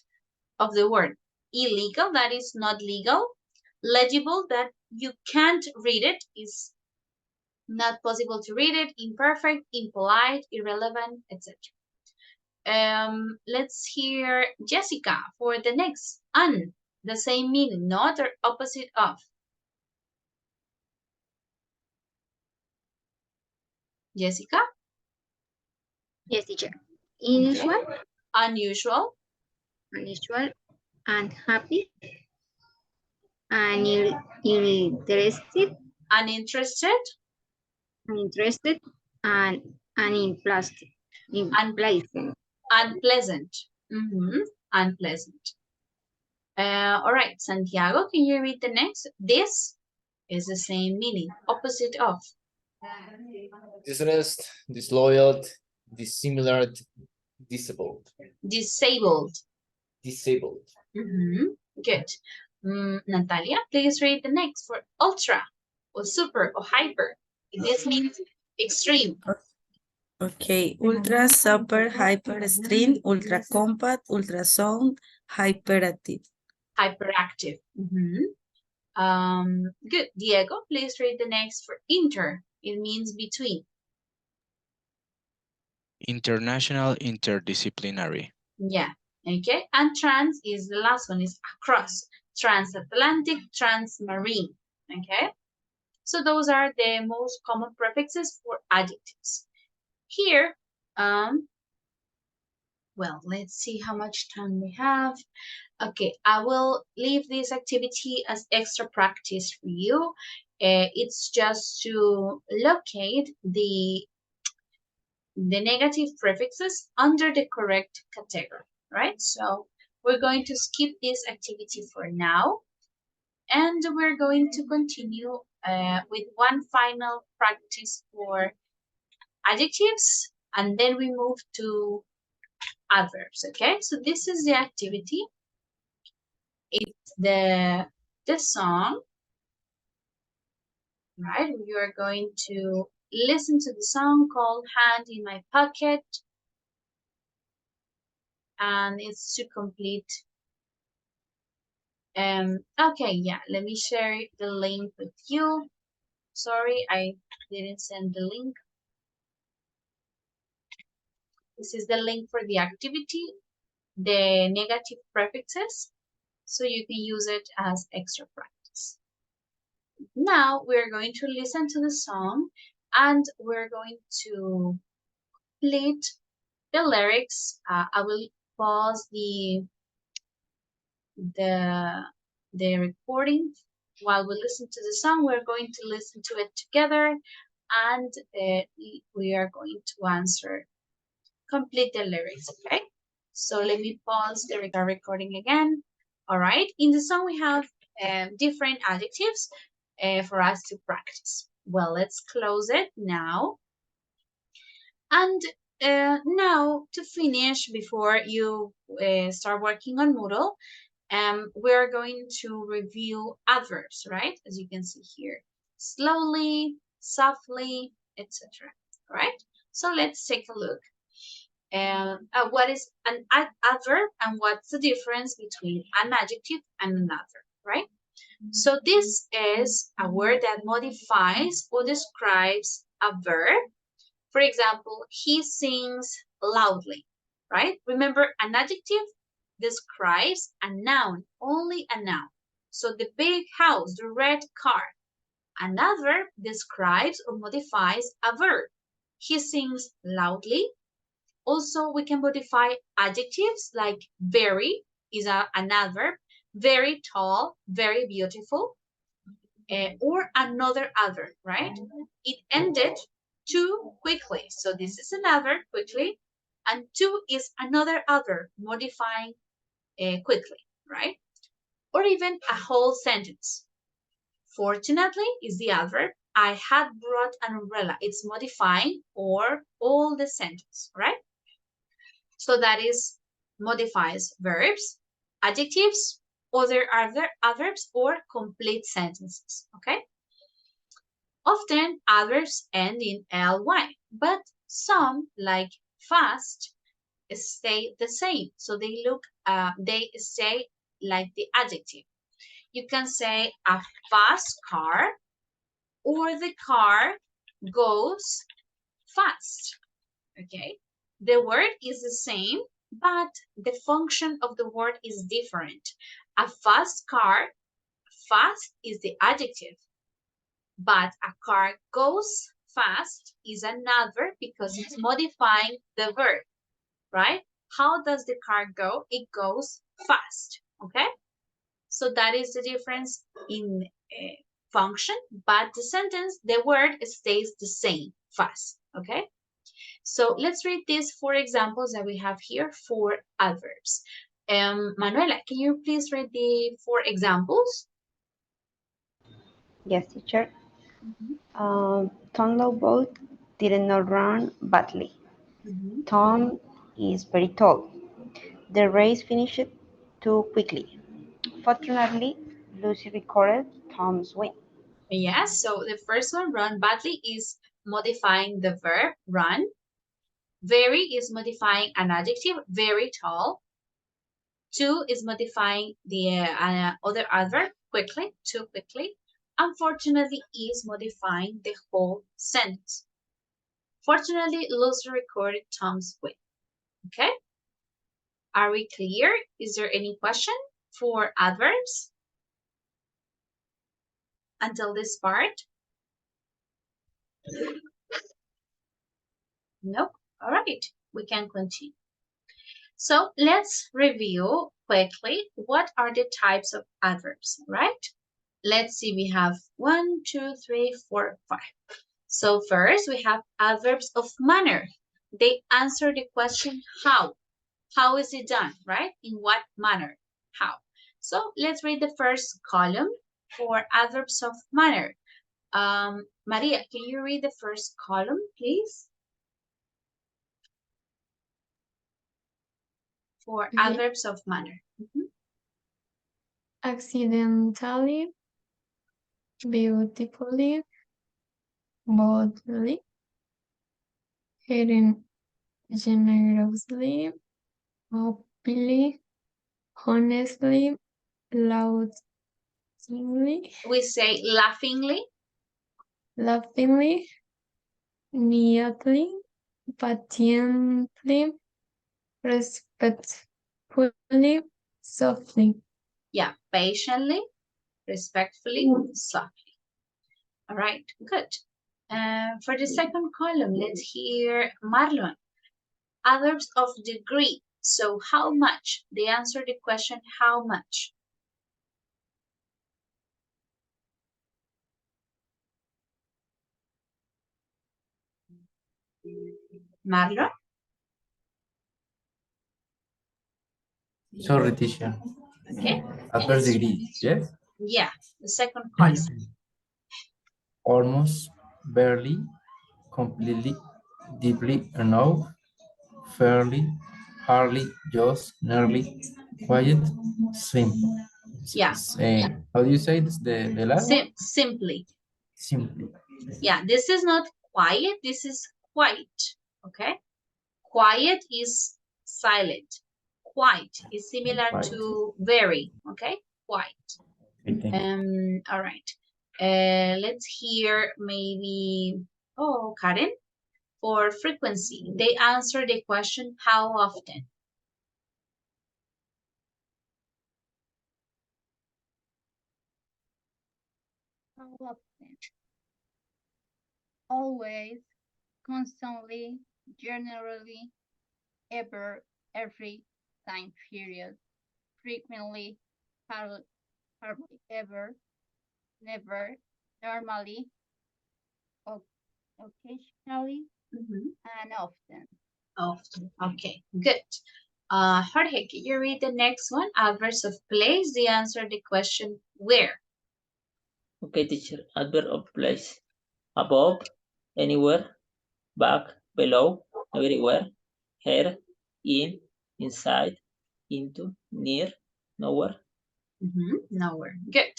of the word. Illegal, that is not legal. legible, that you can't read it, is not possible to read it, imperfect, impolite, irrelevant, etc. Let's hear Jessica for the next. Un, the same meaning, not or opposite of. Jessica? Yes, teacher. Unusual, Unusual, unusual, unhappy, uninterested, uninterested, uninterested, and unpleasant. Unpleasant. unpleasant. Unpleasant. All right, Santiago, can you read the next? This is the same meaning, opposite of. Dishonest, disloyal, dissimilar, disabled. Disabled. Disabled. Good. Natalia, please read the next for ultra or super or hyper. This means extreme. Okay, ultra, super, hyper, extreme, ultra compact, ultrasound, hyperactive. Hyperactive. Good. Diego, please read the next for inter. It means between. International, interdisciplinary. Yeah. Okay. And trans is the last one, is across. Transatlantic, transmarine. Okay. So those are the most common prefixes for adjectives. Here, well, let's see how much time we have. Okay, I will leave this activity as extra practice for you. It's just to locate the negative prefixes under the correct category, right? So we're going to skip this activity for now, and we're going to continue with one final practice for adjectives, and then we move to adverbs. Okay, so this is the activity. It's the song, right? We are going to listen to the song called Hand in My Pocket, and it's to complete. Okay, yeah, let me share the link with you. Sorry, I didn't send the link. This is the link for the activity, the negative prefixes, so you can use it as extra practice. Now we're going to listen to the song, and we're going to complete the lyrics. I will pause the recording while we listen to the song. We're going to listen to it together, and we are going to answer, complete the lyrics, okay? So let me pause the recording again. All right, in the song we have different adjectives for us to practice. Well, let's close it now. And now, to finish, before you start working on Moodle, we're going to review adverbs, right? As you can see here, slowly, softly, etc. All right, so let's take a look. What is an adverb, and what's the difference between an adjective and an adverb, right? So this is a word that modifies or describes a verb. For example, he sings loudly, right? Remember, an adjective describes a noun, only a noun. So the big house, the red car. An adverb describes or modifies a verb. He sings loudly. Also, we can modify adjectives like very is an adverb, very tall, very beautiful, or another adverb, right? It ended too quickly. So this is an adverb, quickly, and too is another adverb, modifying quickly, right? Or even a whole sentence. Fortunately is the adverb. I had brought an umbrella. It's modifying or all the sentence, right? So that is modifies verbs, adjectives, other adverbs, or complete sentences, okay? Often adverbs end in ly, but some, like fast, stay the same. So they stay like the adjective. You can say a fast car or the car goes fast. Okay, the word is the same, but the function of the word is different. A fast car, fast is the adjective, but a car goes fast is an adverb because it's modifying the verb, right? How does the car go? It goes fast, okay? So that is the difference in function, but the sentence, the word stays the same, fast, okay? So let's read these 4 examples that we have here for adverbs. Manuela, can you please read the 4 examples? Yes, teacher. Tom Lowboat did not run badly. Tom is very tall. The race finished too quickly. Fortunately, Lucy recorded Tom's win. Yes, so the first one, run badly, is modifying the verb run. Very is modifying an adjective, very tall. Too is modifying the other adverb, quickly, too quickly. Unfortunately is modifying the whole sentence. Fortunately, Lucy recorded Tom's win. Okay? Are we clear? Is there any question for adverbs until this part? Nope. All right, we can continue. So let's review quickly what are the types of adverbs, right? Let's see, we have 1, 2, 3, 4, 5. So first we have adverbs of manner. They answer the question how. How is it done, right? In what manner? How? So let's read the first column for adverbs of manner. Maria, can you read the first column, please? For adverbs of manner. Accidentally, beautifully, boldly, generously, openly, honestly, loudly. We say laughingly. Laughingly, neatly, patiently, respectfully, softly. Yeah, patiently, respectfully, softly. All right, good. For the second column, let's hear Marlon. Adverbs of degree. So how much? They answer the question how much. Marlon? Sorry, teacher. Okay. Adverb degree, yes? Yeah, the second column. Almost, barely, completely, deeply, enough, fairly, hardly, just, nearly, quiet, simple. Yeah. How do you say this? The last one? Simply. Simply. Yeah, this is not quiet, this is quite. Okay. Quiet is silent. Quite is similar Quite. to very. Okay. Quite. Okay, All right. Let's hear maybe, Karen, for frequency. They answer the question, how often? How often? Always, constantly, generally, ever, every time period, frequently, hardly ever, never, normally, occasionally, and often. Often. Okay, good. Jorge, can you read the next one? Adverbs of place. They answer the question, where? Okay, teacher. Adverb of place. Above, anywhere, back, below, everywhere, here, in, inside, into, near, nowhere. Nowhere. Good.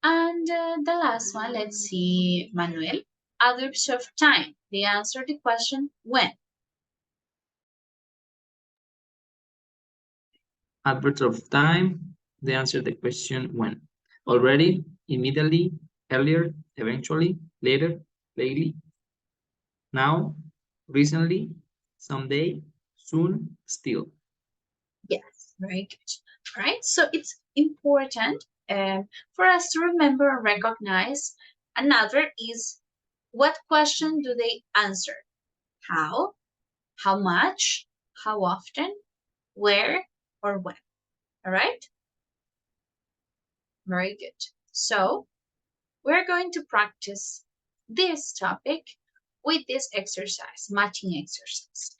And the last one, let's see, Manuel. Adverbs of time. They answer the question, when? Adverbs of time, they answer the question when. Already, immediately, earlier, eventually, later, lately, now, recently, someday, soon, still. Yes, very good. All right, so it's important for us to remember and recognize. Another is, what question do they answer? How much, how often, where, or when. All right? Very good. So we're going to practice this topic with this exercise, matching exercise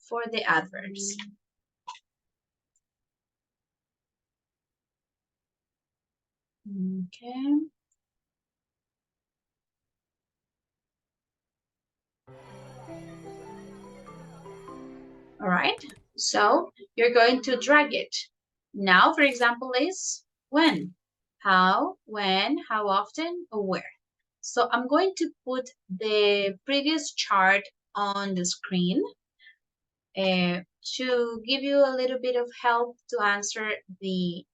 for the adverbs. Okay. All right. So you're going to drag it. Now, for example, is when, how, when, how often, or where. So I'm going to put the previous chart on the screen to give you a little bit of help to answer the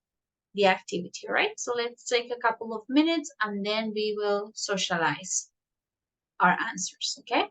activity, all right? So let's take a couple of minutes and then we will socialize our answers, okay?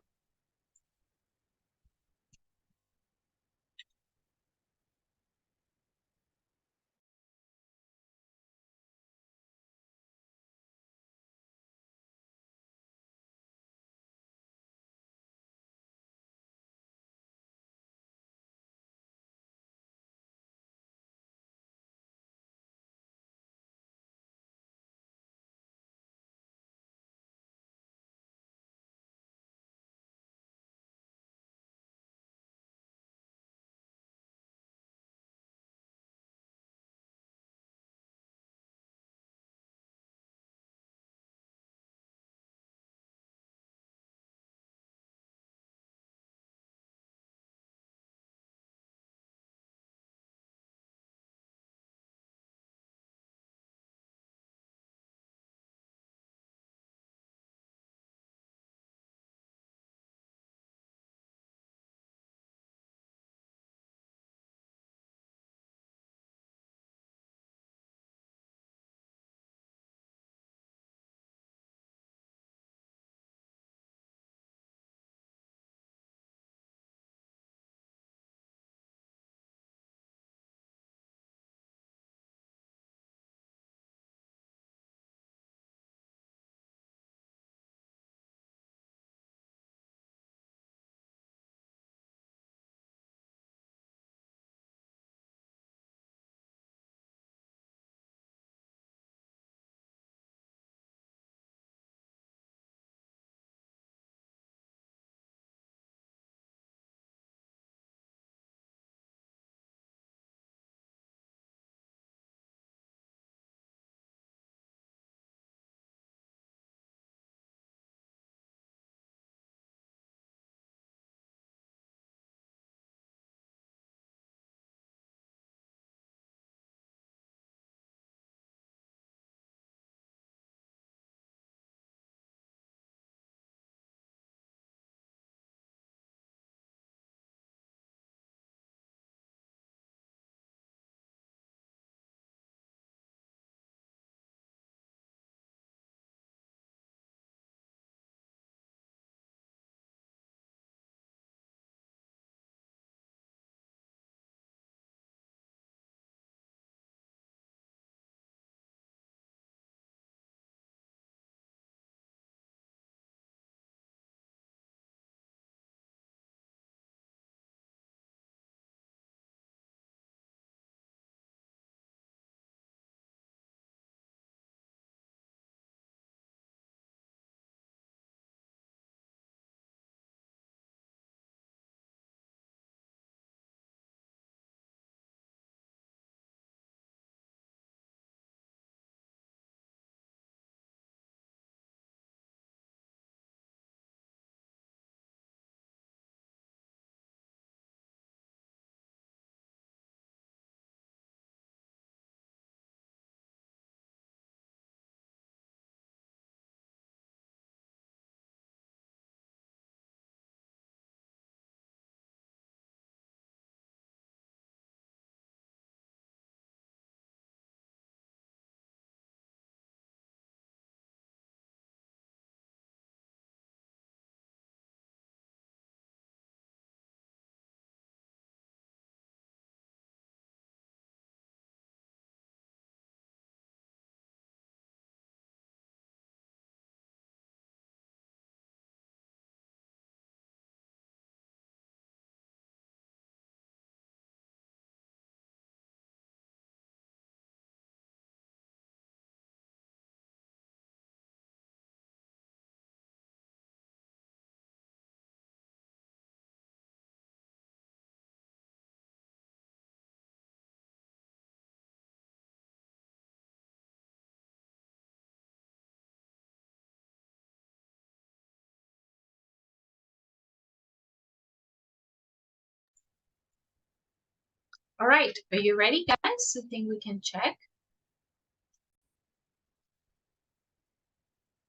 All right, are you ready, guys? I think we can check.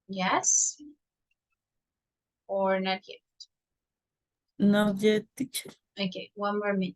Yes? Or not yet? Not yet, teacher. Okay, one more minute.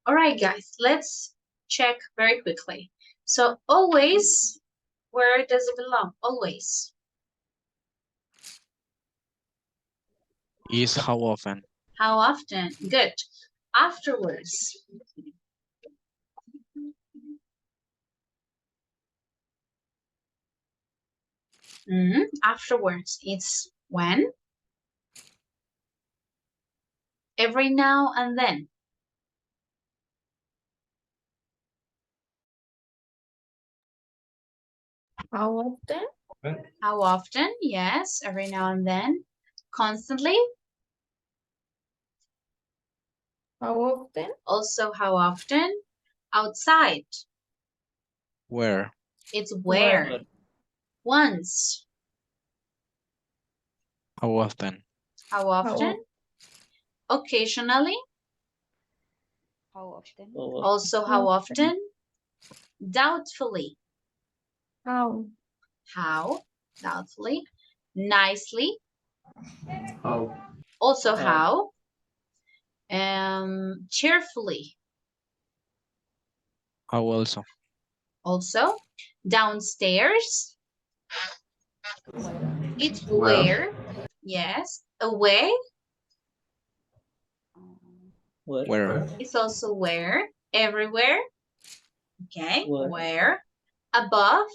All right, guys, let's check very quickly. So always, where does it belong? Always. Is how often? How often? Good. Afterwards. Afterwards, it's when? Every now and then. How often? How often? Yes, every now and then. Constantly. How often? Also, how often? Outside. Where? It's where. Once. How often? How often? Occasionally. How often? Also, how often? Doubtfully. How? How? Doubtfully. Nicely. How? Also, how? Cheerfully. How also? Also, downstairs. It's Where? where. Yes. Away. Where? It's also where. Everywhere. Okay. Where? Where. Above.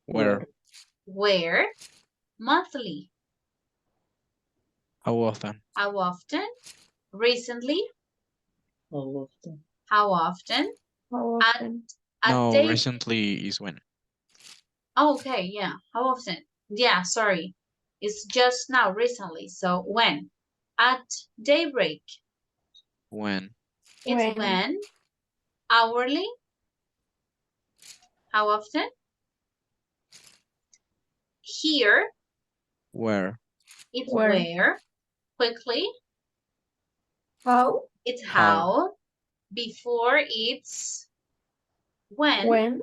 Where? Where. Monthly. How often? How often? Recently. How often? How often? How At often? No, day. recently is when? Oh, okay, yeah. How often? Yeah, sorry. It's just now, recently. So when? At daybreak. When? It's when. Hourly. How often? Here. Where? It's Where? where. Quickly. How? It's How? how. Before it's when. When?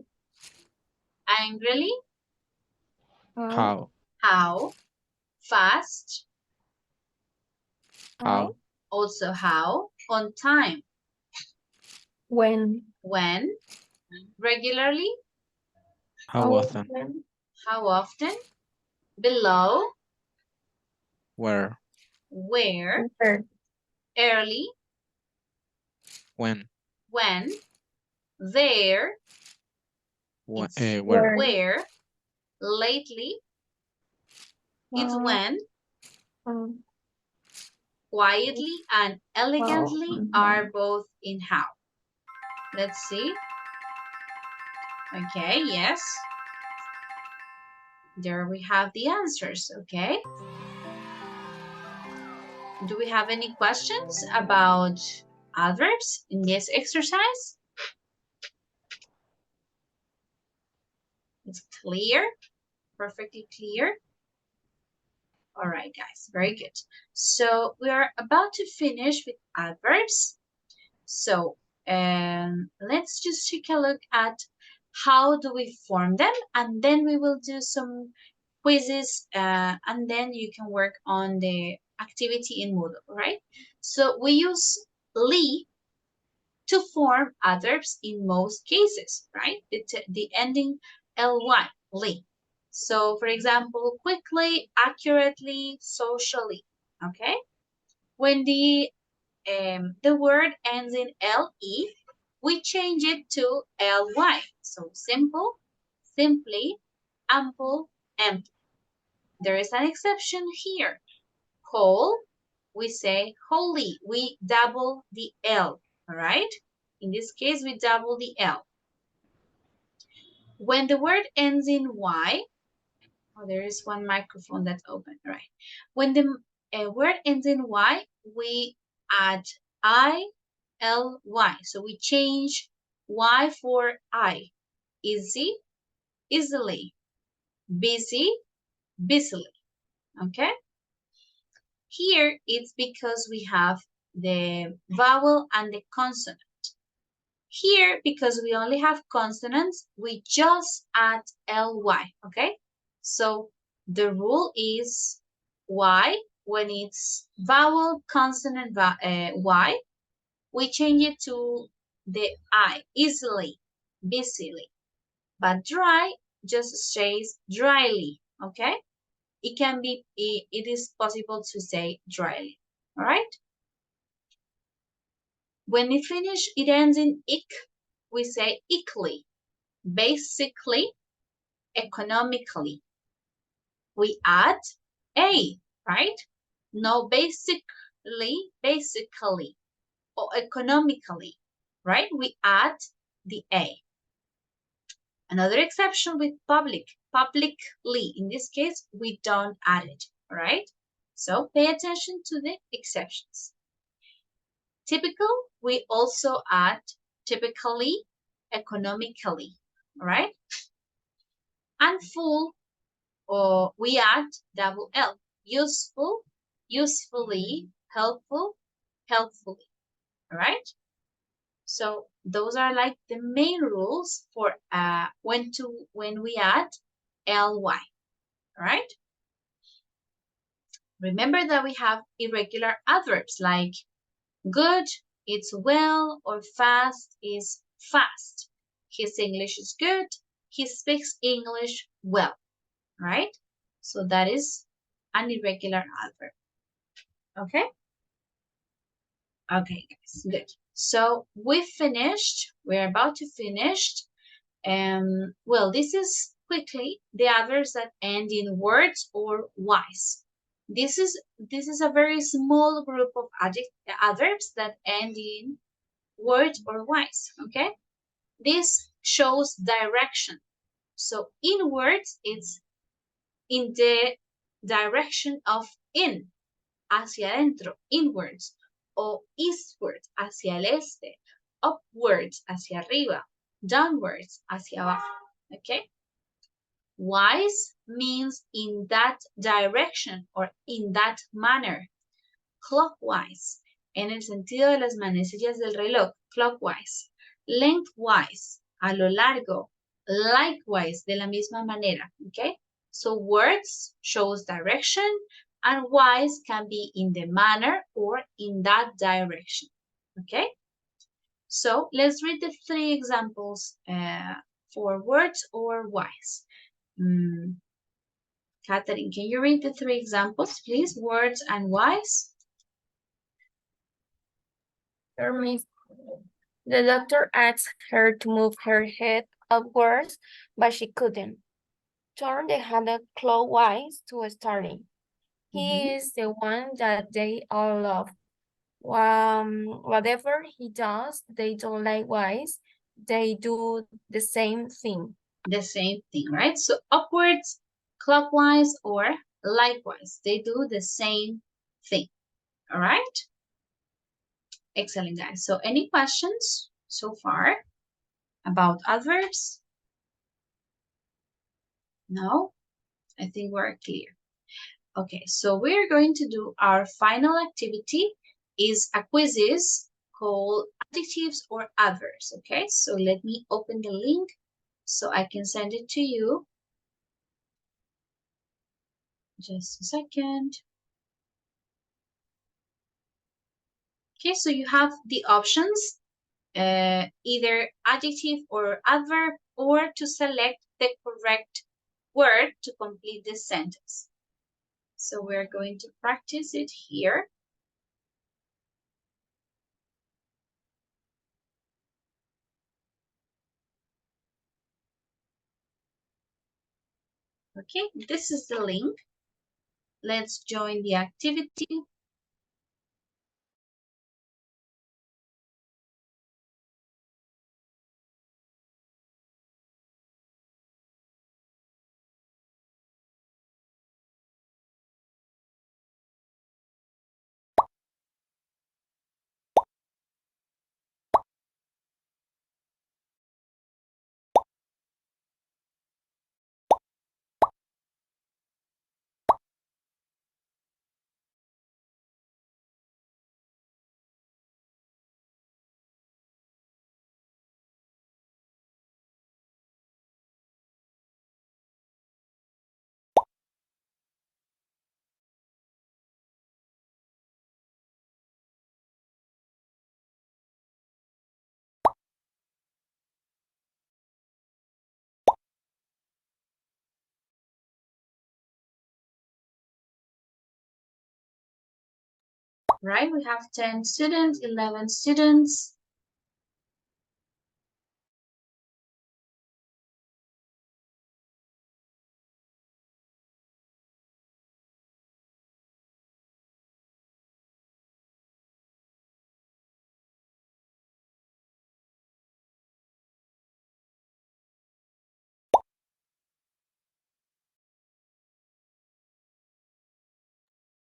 Angrily. How? How. Fast. How? Also how. On time. When? When. Regularly. How often? How often? below, where, where, Where. early, when, when, there, it's where, where, lately, it's when, Um, quietly, and elegantly are both in how. Let's see. Okay, yes. There we have the answers, okay? Do we have any questions about adverbs in this exercise? It's clear, perfectly clear. All right, guys, very good. So we are about to finish with adverbs. So let's just take a look at how do we form them, and then we will do some quizzes, and then you can work on the activity in Moodle, right? So we use ly to form adverbs in most cases, right? The ending ly, ly. So for example, quickly, accurately, socially, okay? When the word ends in le, we change it to ly. So simple, simply, ample, ample. There is an exception here. Whole, we say wholly. We double the L, all right? In this case, we double the L. When the word ends in Y, oh, there is one microphone that's open, all right? When the word ends in Y, we add I-L-Y. So we change Y for I. Easy, easily. Busy, busily, okay? Here, it's because we have the vowel and the consonant. Here, because we only have consonants, we just add ly, okay? So the rule is y, when it's vowel, consonant, y, we change it to the I, easily, busily. But dry just stays dryly, okay? It is possible to say dryly, all right? When we finish, it ends in ick, we say ickly, basically, economically. We add a, right? No basically, or economically, right? We add the a. Another exception with publicly. In this case, we don't add it, all right? So pay attention to the exceptions. Typical, we also add typically, economically, all right? And full, or we add double L. Useful, usefully, helpful, helpfully, all right? So those are like the main rules for when we add ly, all right? Remember that we have irregular adverbs like good, it's well, or fast is fast. His English is good, he speaks English well, right? So that is an irregular adverb, okay? Okay, guys, good. So we finished, we're about to finish. Well, this is quickly the adverbs that end in words or wise. This is a very small group of adverbs that end in words or wise, okay? This shows direction. So in words, it's in the direction of in, hacia adentro, inwards, o eastwards, hacia el este, upwards, hacia arriba, downwards, hacia abajo, okay? Wise means in that direction or in that manner. Clockwise, en el sentido de las manecillas del reloj, clockwise. Lengthwise, a lo largo. Likewise, de la misma manera, okay? So words shows direction, and wise can be in the manner or in that direction, okay? So let's read the three examples for words or wise. Catherine, can you read the 3 examples, please? Words and whys. Miss. The doctor asked her to move her head upwards, but she couldn't. Turn the handle clockwise to starting. He is the one that they all love. Whatever he does, they do likewise. They do the same thing. The same thing, right? So upwards, clockwise, or likewise. They do the same thing. All right? Excellent, guys. So any questions so far about adverbs? No? I think we're clear. Okay, so we're going to do our final activity is a quizzes called adjectives or adverbs. Okay, so let me open the link so I can send it to you. Just a second. Okay, so you have the options, either adjective or adverb, or to select the correct word to complete this sentence. So we're going to practice it here. Okay, this is the link. Let's join the activity. Right, we have 10 students, 11 students.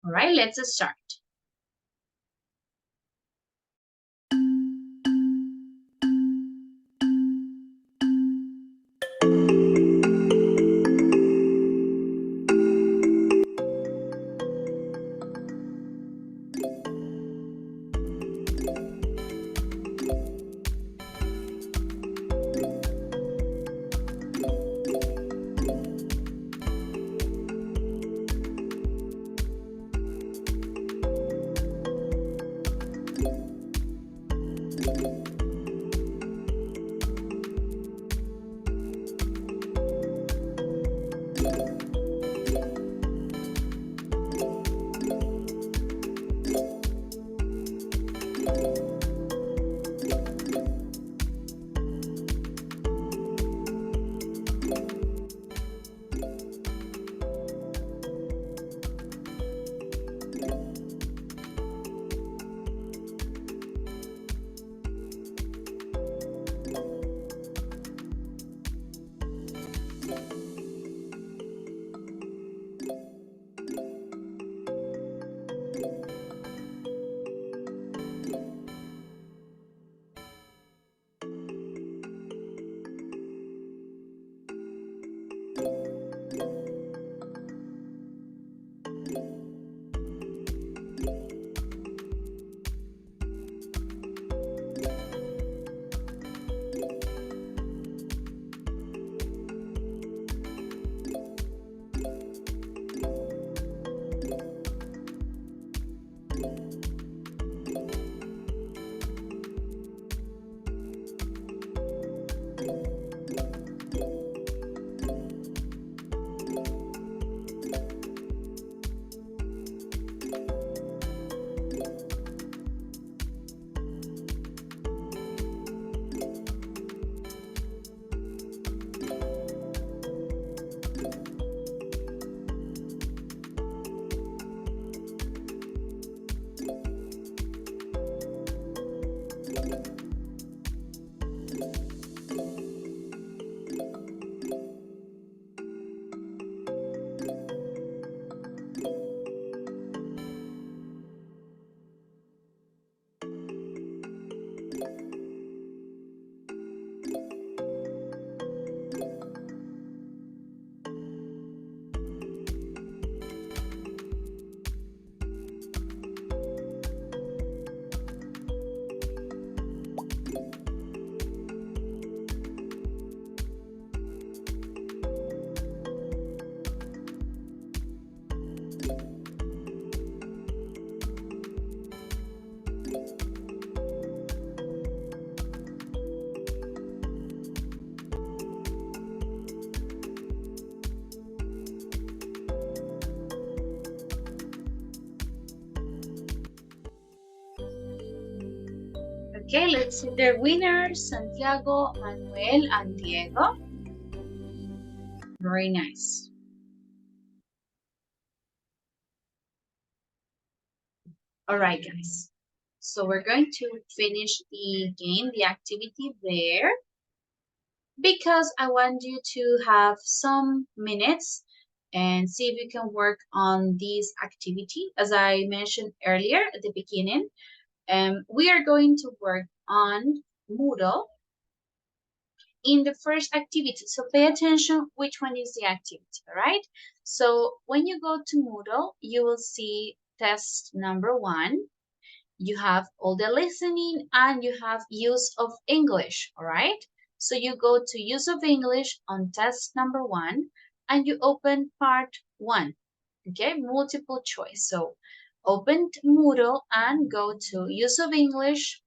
All right, let's start. Okay, let's see the winners, Santiago, Manuel, and Diego. Very nice. All right, guys. So we're going to finish the game, the activity there, because I want you to have some minutes and see if you can work on this activity. As I mentioned earlier at the beginning, we are going to work on Moodle in the first activity. So pay attention which one is the activity, all right? So when you go to Moodle, you will see test number 1. You have all the listening and you have use of English, all right? So you go to use of English on test number 1 and you open part 1, okay? Multiple choice. So open Moodle and go to use of English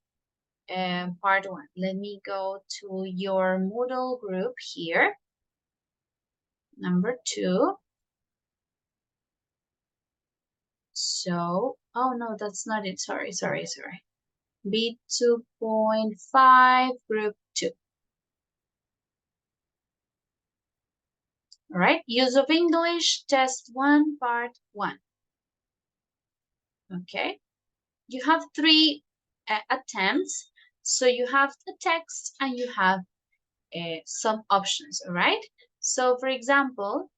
part 1. Let me go to your Moodle group here. Number 2. So, oh no, that's not it. Sorry. B2.5 group 2. All right, use of English, test 1, part 1. Okay, you have 3 attempts. So you have the text and you have some options, all right? So for example,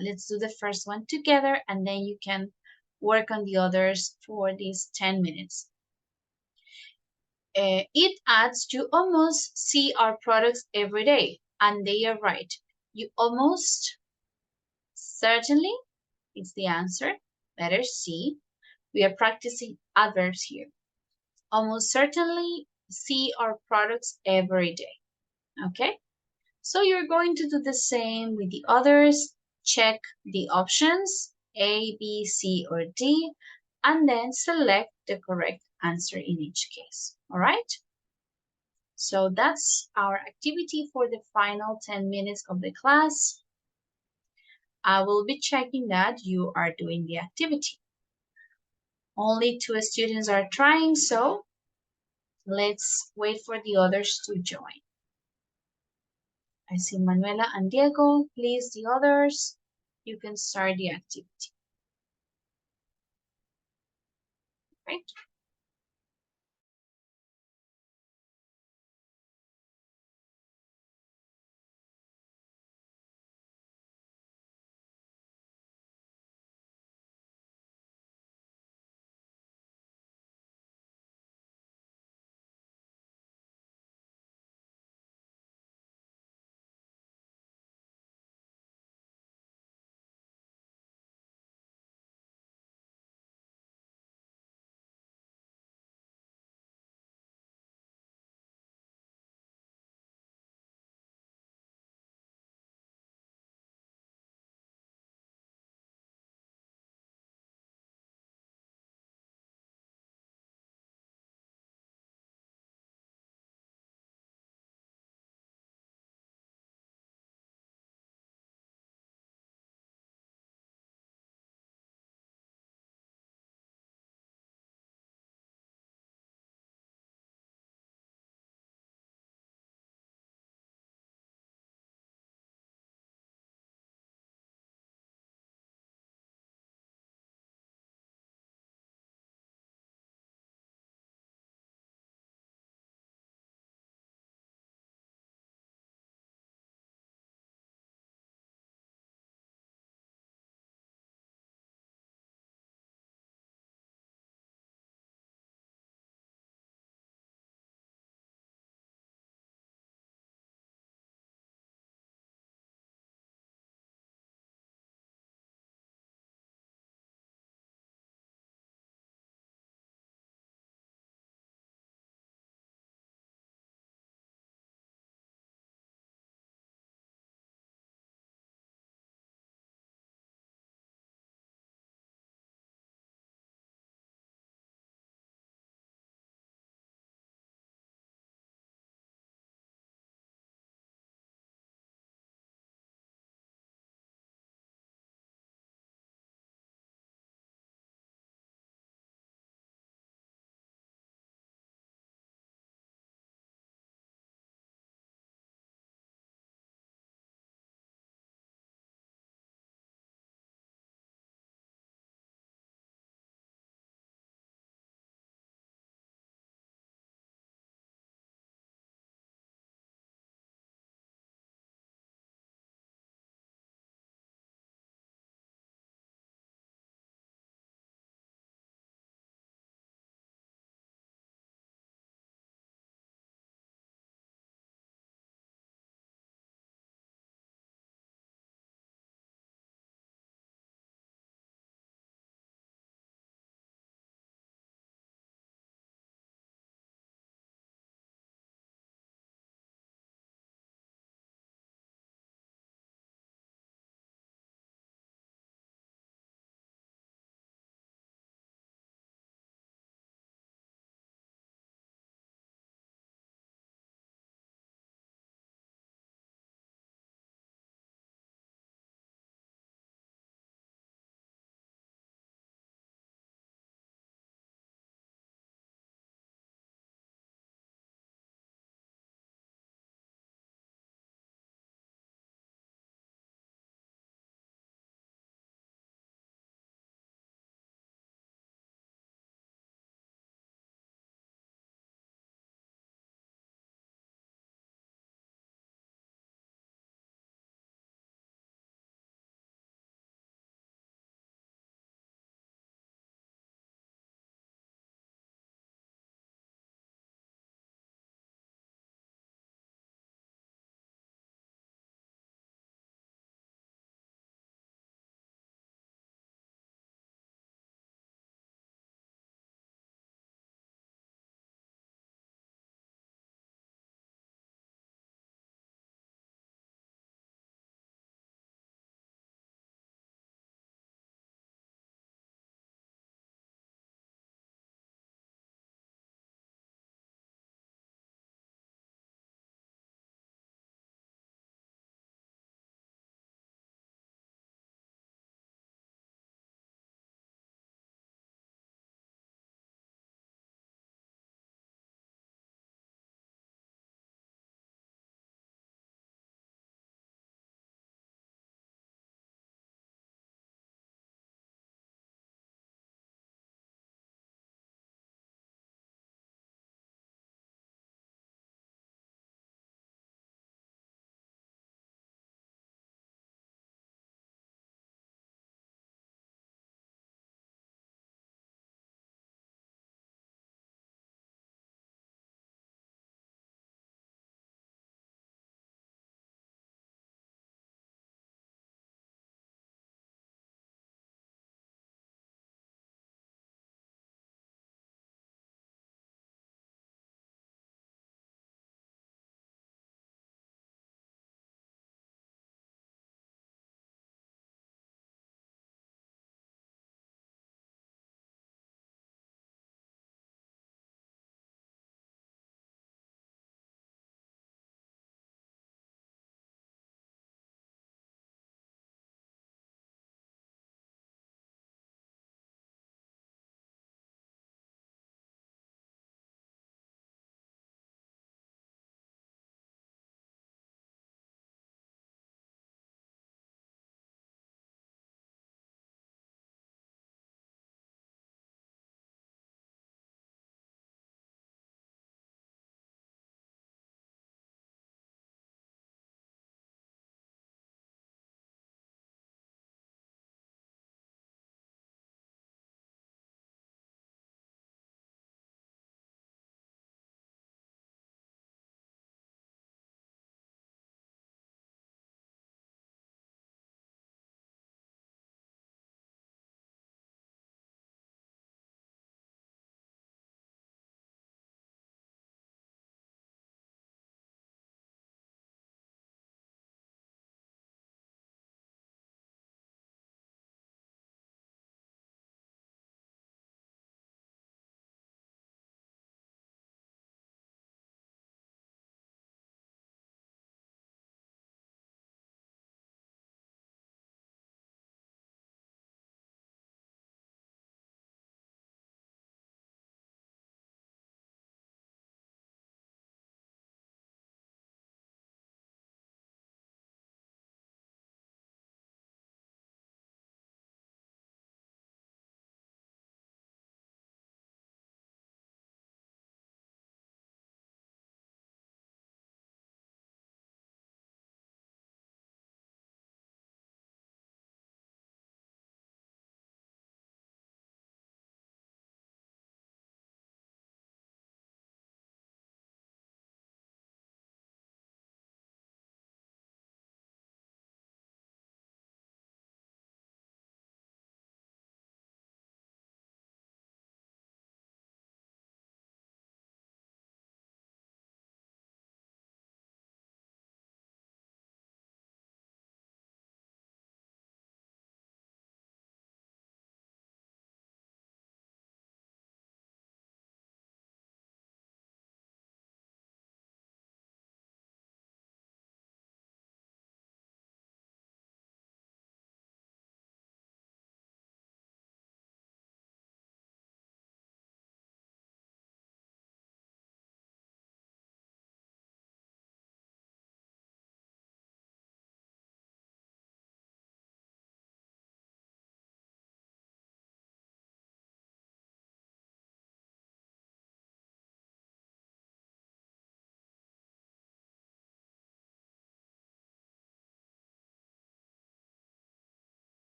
let's do the first one together and then you can work on the others for these 10 minutes. It adds, you almost see our products every day, and they are right. You almost certainly is the answer. Letter C. We are practicing adverbs here. Almost certainly see our products every day. Okay? So you're going to do the same with the others. Check the options A, B, C, or D, and then select the correct answer in each case. All right? So that's our activity for the final 10 minutes of the class. I will be checking that you are doing the activity. Only 2 students are trying, so let's wait for the others to join. I see Manuela and Diego. Please, the others, you can start the activity. Right?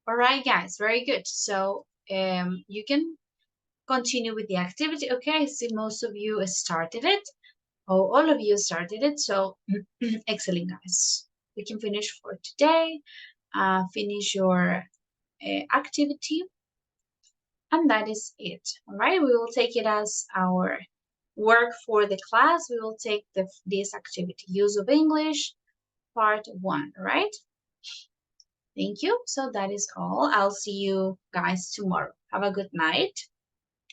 All right, guys, very good. So you can continue with the activity. Okay, I see most of you started it. Oh, all of you started it. So excellent, guys. We can finish for today. Finish your activity. And that is it. All right, we will take it as our work for the class. We will take this activity, use of English, part 1, right? Thank you. So that is all. I'll see you guys tomorrow. Have a good night.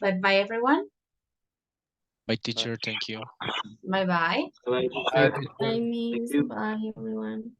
Bye-bye, everyone. Bye, teacher. Thank you. Bye-bye. Bye, Bye, miss. Bye, everyone.